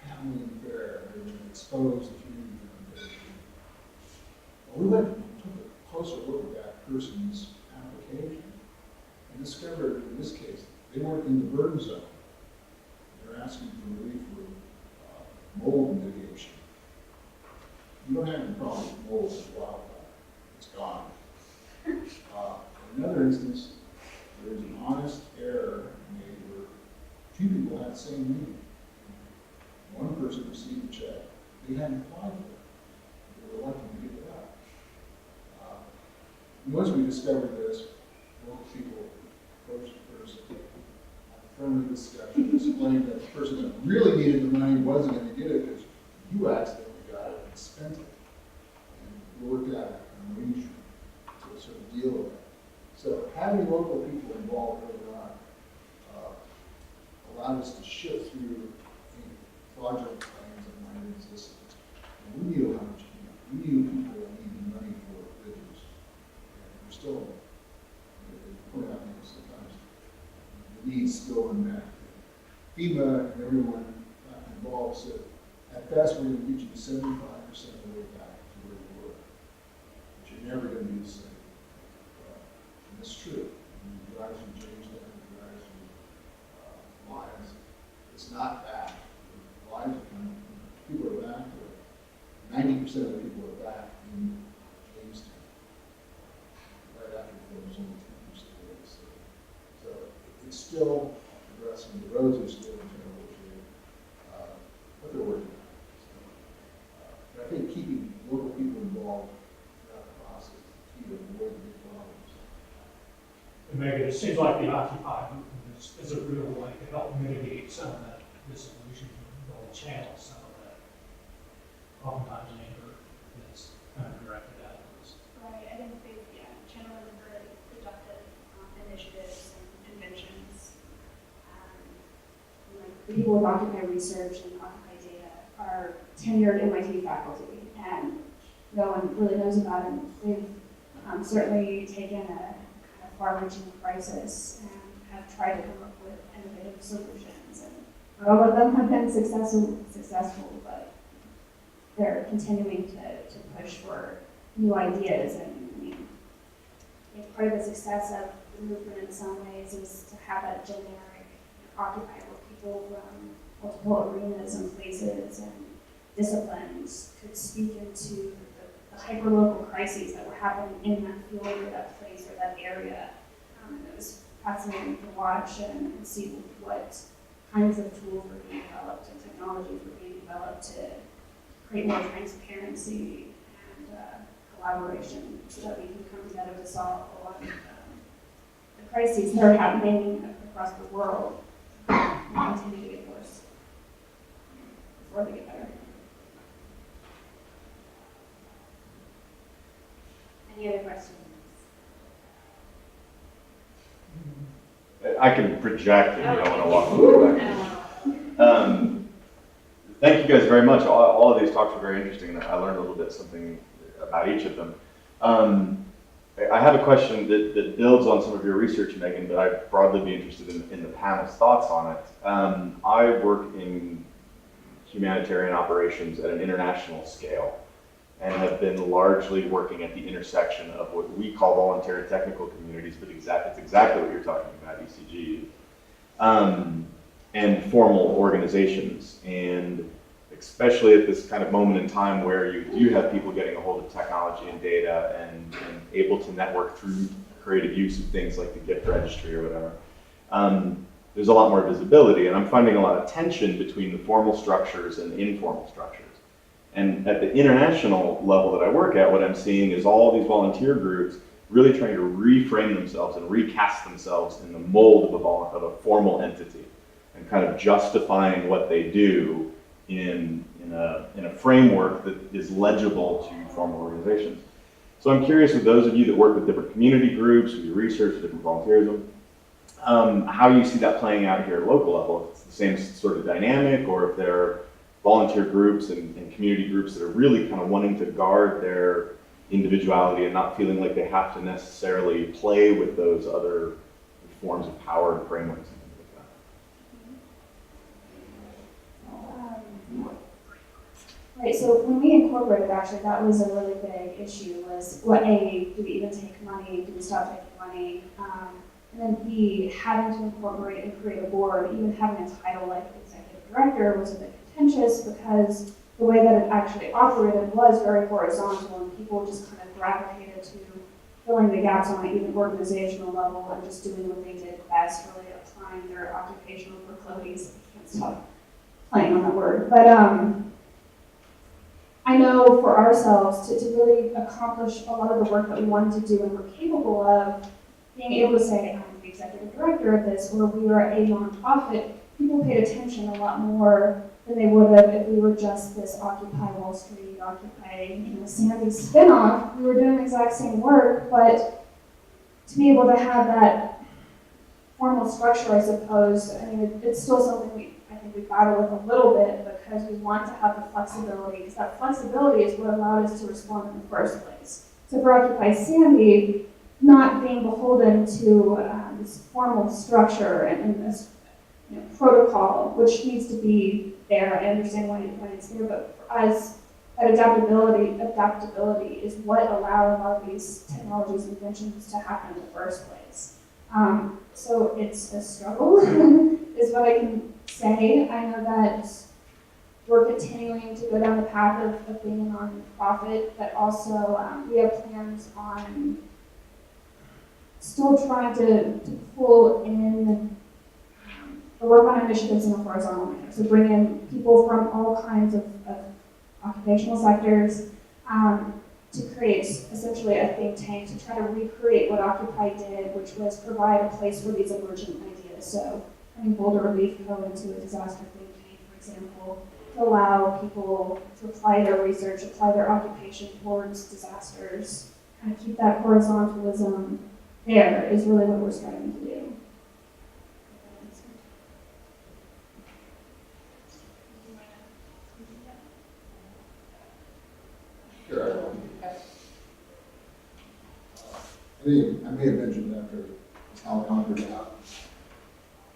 patently unfair. They were going to expose the community to unfair treatment. Well, we went and took a closer look at that person's application and discovered, in this case, they weren't in the burn zone. They're asking for relief for mold mitigation. You don't have any problem with mold as wildfire. It's gone. In another instance, there was an honest error made where 2 people had the same name. One person received a check they hadn't applied for. They were lucky to get it out. Once we discovered this, local people approached the person, had a friendly discussion, explained that the person that really needed the money wasn't going to get it because you accidentally got it and spent it. And we worked out an arrangement to sort of deal with that. So having local people involved early on allowed us to shift through fraudulent claims that might have existed. And we knew how much we knew people that needed money for bridges. And we're still, point out sometimes the needs still unmet. FEMA and everyone involved said, at best, we're going to get you 75% of the way back to where you were. But you're never going to be the same. And it's true. It drives you Jamestown, it drives you Lions. It's not back. Lions are coming. People are back. 90% of the people are back in Jamestown. Right after there was only 10% of the city. So it's still progressing. The roads are still in terrible shape. But they're working on it. So, but I think keeping local people involved throughout the process is key to avoid big problems. And Megan, it seems like the Occupy movement is a real way to help mitigate some of that dissolution, the whole channel, some of that oftentimes anger that's kind of directed at us. Right, I think they've, channeled very productive initiatives and conventions. The people with Occupy research and Occupy data are tenured MIT faculty, and no one really knows about them. They've certainly taken a kind of far-reaching crisis and have tried to come up with innovative solutions. And not all of them have been successful, but they're continuing to push for new ideas. And I mean, I think part of the success of the movement in some ways is to have a generic Occupy where people from multiple arenas and places and disciplines could speak into the hyper-local crises that were happening in that field or that place or that area. And it was fascinating to watch and see what kinds of tools were being developed and technologies were being developed to create more transparency and collaboration so that we can come together to solve a lot of the crises that are happening across the world and continue to get worse before they get better. Any other questions? I can project if you don't want to walk through back. Thank you guys very much. All of these talks were very interesting, and I learned a little bit something about each of them. I have a question that builds on some of your research, Megan, but I'd broadly be interested in the panel's thoughts on it. I work in humanitarian operations at an international scale and have been largely working at the intersection of what we call voluntary technical communities, but it's exactly what you're talking about, ECG, and formal organizations. And especially at this kind of moment in time where you do have people getting a hold of technology and data and able to network through creative use of things like the gift registry or whatever, there's a lot more visibility, and I'm finding a lot of tension between the formal structures and the informal structures. And at the international level that I work at, what I'm seeing is all these volunteer groups really trying to reframe themselves and recast themselves in the mold of a formal entity and kind of justifying what they do in a framework that is legible to formal organizations. So I'm curious, with those of you that work with different community groups, who do research, different volunteerism, how you see that playing out here at local level. If it's the same sort of dynamic, or if there are volunteer groups and community groups that are really kind of wanting to guard their individuality and not feeling like they have to necessarily play with those other forms of power and frameworks and things like that. Right, so when we incorporated, actually, that was a really big issue, was what A, do we even take money, do we stop taking money? And then B, having to incorporate and create a board, even having a title like executive director was a bit contentious because the way that it actually operated was very horizontal and people just kind of gravitated to filling the gaps on an even organizational level and just doing what they did best, really applying their occupational proclivities. I can't stop playing on that word. But I know for ourselves to really accomplish a lot of the work that we wanted to do and we're capable of, being able to say, I'm the executive director of this, or we are a nonprofit, people paid attention a lot more than they would have if we were just this Occupy Wall Street, Occupy, Sandy spinoff. We were doing the exact same work, but to be able to have that formal structure, I suppose, I mean, it's still something I think we battle with a little bit because we want to have the flexibility, because that flexibility is what allowed us to respond in the first place. So for Occupy Sandy, not being beholden to this formal structure and this protocol, which needs to be there. I understand why it's there, but for us, that adaptability is what allowed a lot of these technologies and inventions to happen in the first place. So it's a struggle, is what I can say. I know that we're continuing to go down the path of being a nonprofit, but also we have plans on still trying to pull in or work on initiatives in a horizontal manner. So bring in people from all kinds of occupational sectors to create essentially a think tank to try to recreate what Occupy did, which was provide a place for these emergent ideas. So having Boulder Relief go into a disaster think tank, for example, to allow people to apply their research, apply their occupation towards disasters, kind of keep that horizontalism there is really what we're striving to do. Sure. I may have mentioned after Al Concord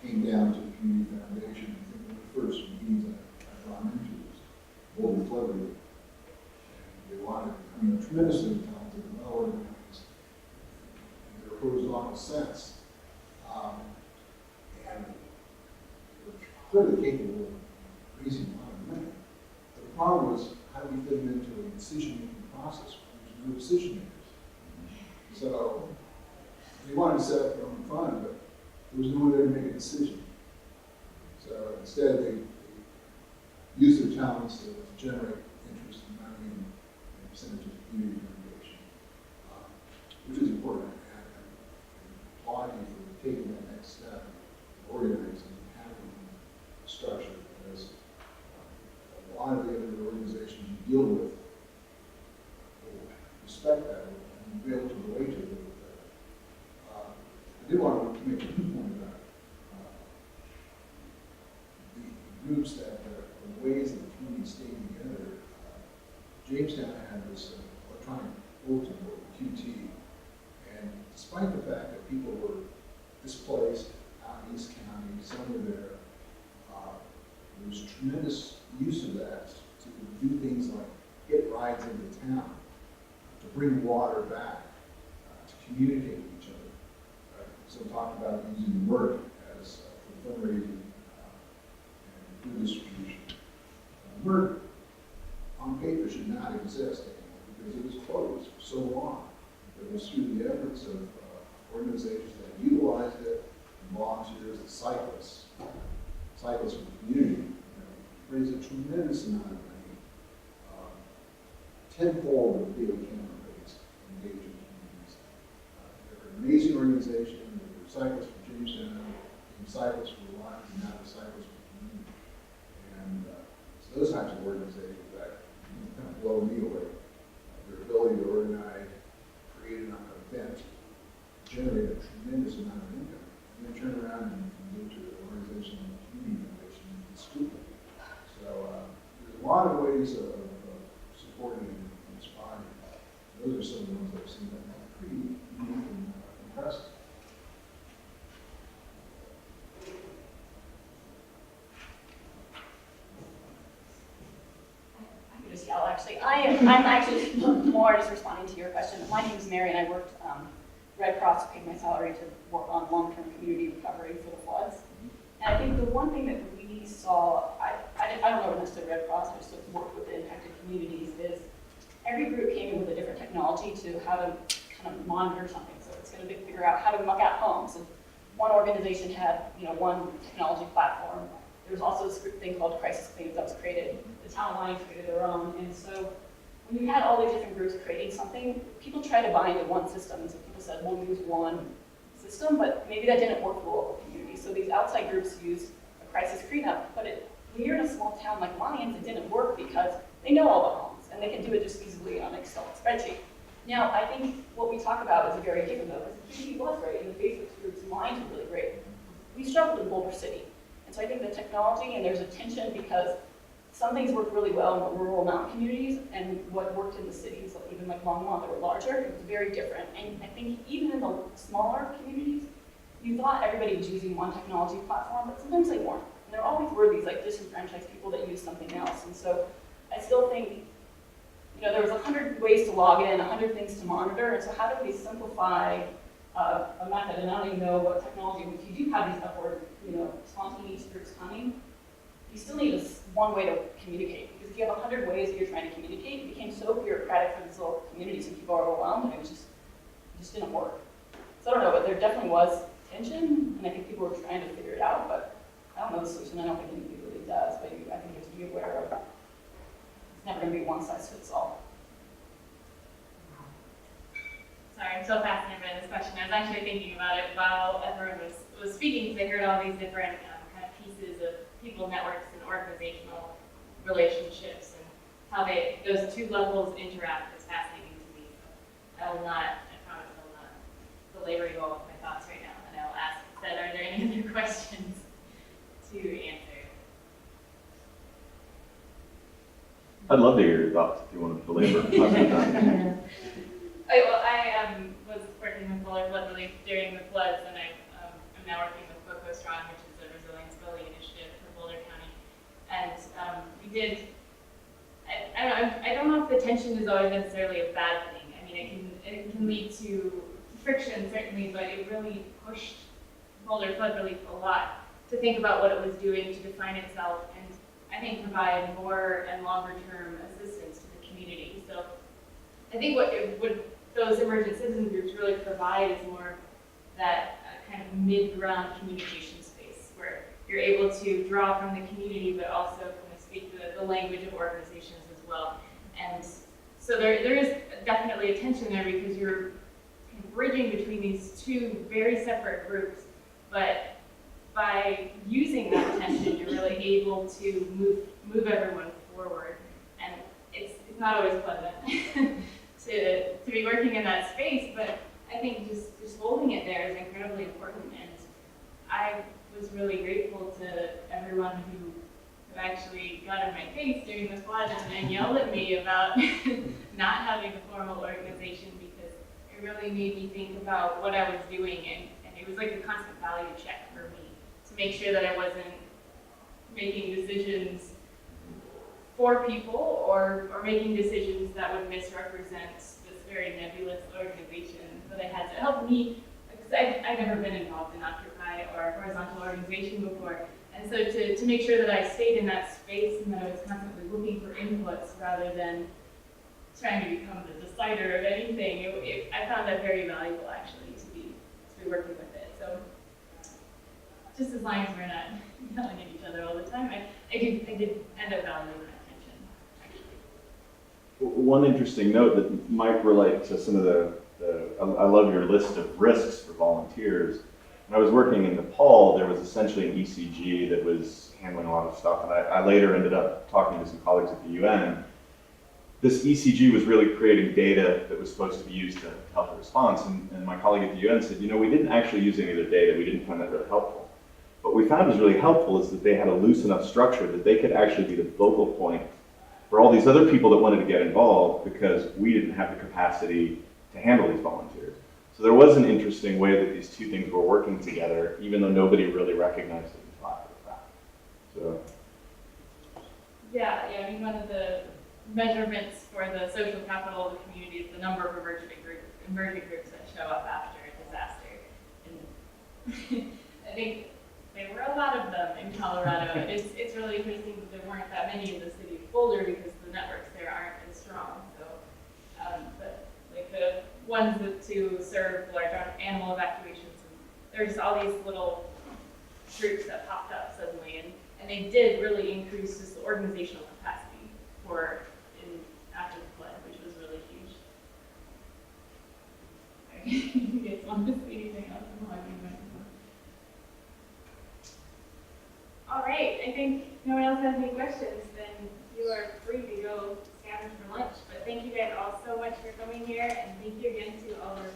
came down to the Community Foundation. I think one of the first meetings I brought into was Boulder Flood Relief. And they wanted, tremendously talented and well organized in their horizontal sense. And they were clearly capable of raising a lot of money. But the problem was, how do we fit them into a decision-making process where there's no decision makers? So they wanted to set up their own fund, but there was no one there to make a decision. So instead, they used their talents to generate interest and money and send it to the community foundation, which is important. And applaud you for taking that next step, organizing and having a structure, because a lot of the other organizations you deal with will respect that and be able to relate to it a little bit. I did want to make a point about the groups that the ways that the community stayed together. Jamestown had this electronic bulletin board, QT, despite the fact that people were displaced out in East County, some were there, there was tremendous use of that to do things like get rides into town, to bring water back, to communicate with each other. Right? So talked about using work as for fundraising and food distribution. Work on paper should not exist anymore because it was closed for so long. It was through the efforts of organizations that utilized it, and volunteers, the cyclists for the community, raised a tremendous amount of money, tenfold of daily camera raised in engaging communities. They're an amazing organization. They were cyclists for Jamestown, and cyclists for life, and now the cyclists for community. And so those types of organizations that kind of blow me away. Their ability to organize, create an event, generate a tremendous amount of income, and then turn around and go to an organization like Community Foundation and school. So there's a lot of ways of supporting and inspiring. Those are some of the ones I've seen that are pretty unique and impressive. I can just yell, actually. I'm actually more just responding to your question. My name is Mary, and I worked Red Cross paid my salary to work on long-term community recovery for the floods. And I think the one thing that we saw, I don't know necessarily Red Cross, I just worked with the impacted communities, is every group came in with a different technology to how to kind of monitor something. So it's going to figure out how to muck out homes. And one organization had, one technology platform. There was also this thing called Crisis Claims that was created. The town alliance created their own. And so when you had all these different groups creating something, people tried to buy into one system. And so people said, we'll use one system, but maybe that didn't work for the local community. So these outside groups used a crisis cleanup, but when you're in a small town like Lyons, it didn't work because they know all the homes, and they can do it just easily on an Excel spreadsheet. Now, I think what we talk about is very different though, because the community was great, and the Facebook groups' minds were really great. We struggled in Boulder City. And so I think the technology, and there's a tension because some things work really well in the rural mountain communities, and what worked in the cities, even like Longmont, that were larger, it was very different. And I think even in the smaller communities, you thought everybody was using one technology platform, but sometimes they weren't. And there always were these like disenfranchised people that used something else. And so I still think, there was 100 ways to log in, 100 things to monitor. And so how do we simplify a method? And I don't even know what technology, if you do have these upward, spontaneous groups coming, you still need one way to communicate. Because if you have 100 ways that you're trying to communicate, it became so bureaucratic for these little communities and people are overwhelmed, and it just didn't work. So I don't know, but there definitely was tension, and I think people were trying to figure it out, but I don't know the solution. I don't think anybody really does, but I think you have to be aware of it's never going to be one size fits all. Sorry, I'm so fascinated by this question. I was actually thinking about it while everyone was speaking, because I heard all these different kind of pieces of people networks and organizational relationships and how those two levels interact. Is fascinating to me. So I promise I will not belabor you all with my thoughts right now, and I will ask instead, are there any other questions to answer? I'd love to hear your thoughts if you want to belabor. I was working with Boulder Flood Relief during the floods, and I'm now working with Coco Strong, which is a resilience building initiative for Boulder County. And we did, I don't know if the tension is always necessarily a bad thing. I mean, it can lead to friction, certainly, but it really pushed Boulder Flood Relief a lot to think about what it was doing to define itself and I think provide more and longer term assistance to the community. So I think what those emergent citizen groups really provide is more that kind of mid-ground communication space where you're able to draw from the community but also kind of speak the language of organizations as well. And so there is definitely a tension there because you're kind of bridging between these two very separate groups, but by using that tension, you're really able to move everyone forward. And it's not always pleasant to be working in that space, but I think just holding it there is incredibly important. And I was really grateful to everyone who actually got in my face during the flood and yelled at me about not having a formal organization, because it it really made me think about what I was doing, and it was like a constant value check for me to make sure that I wasn't making decisions for people or making decisions that would misrepresent this very nebulous organization that I had. So it helped me, because I'd never been involved in Occupy or a horizontal organization before. And so to make sure that I stayed in that space and that I was constantly looking for inputs rather than trying to become the decider of anything, I found that very valuable actually to be working with it. So just as long as we're not yelling at each other all the time, I did end up valuing that attention, actually. One interesting note that might relate to some of I love your list of risks for volunteers. When I was working in Nepal, there was essentially an ECG that was handling a lot of stuff, and I later ended up talking to some colleagues at the UN. This ECG was really creating data that was supposed to be used to help the response, and my colleague at the UN said, you know, we didn't actually use any of their data, we didn't find that really helpful. What we found was really helpful is that they had a loose enough structure that they could actually be the focal point for all these other people that wanted to get involved because we didn't have the capacity to handle these volunteers. So there was an interesting way that these two things were working together, even though nobody really recognized it until after the fact. So. Yeah, I mean, one of the measurements for the social capital of the community is the number of emergent groups that show up after a disaster. And I think there were a lot of them in Colorado. It's really interesting that there weren't that many in the city of Boulder because the networks there aren't as strong. So, but like the ones to serve large animal evacuations, and there's all these little groups that popped up suddenly, and they did really increase just the organizational capacity for after the flood, which was really huge. You guys want to see anything else? All right, I think no one else has any questions, then you are free to go scatter for lunch. But thank you guys all so much for coming here, and thank you again to all the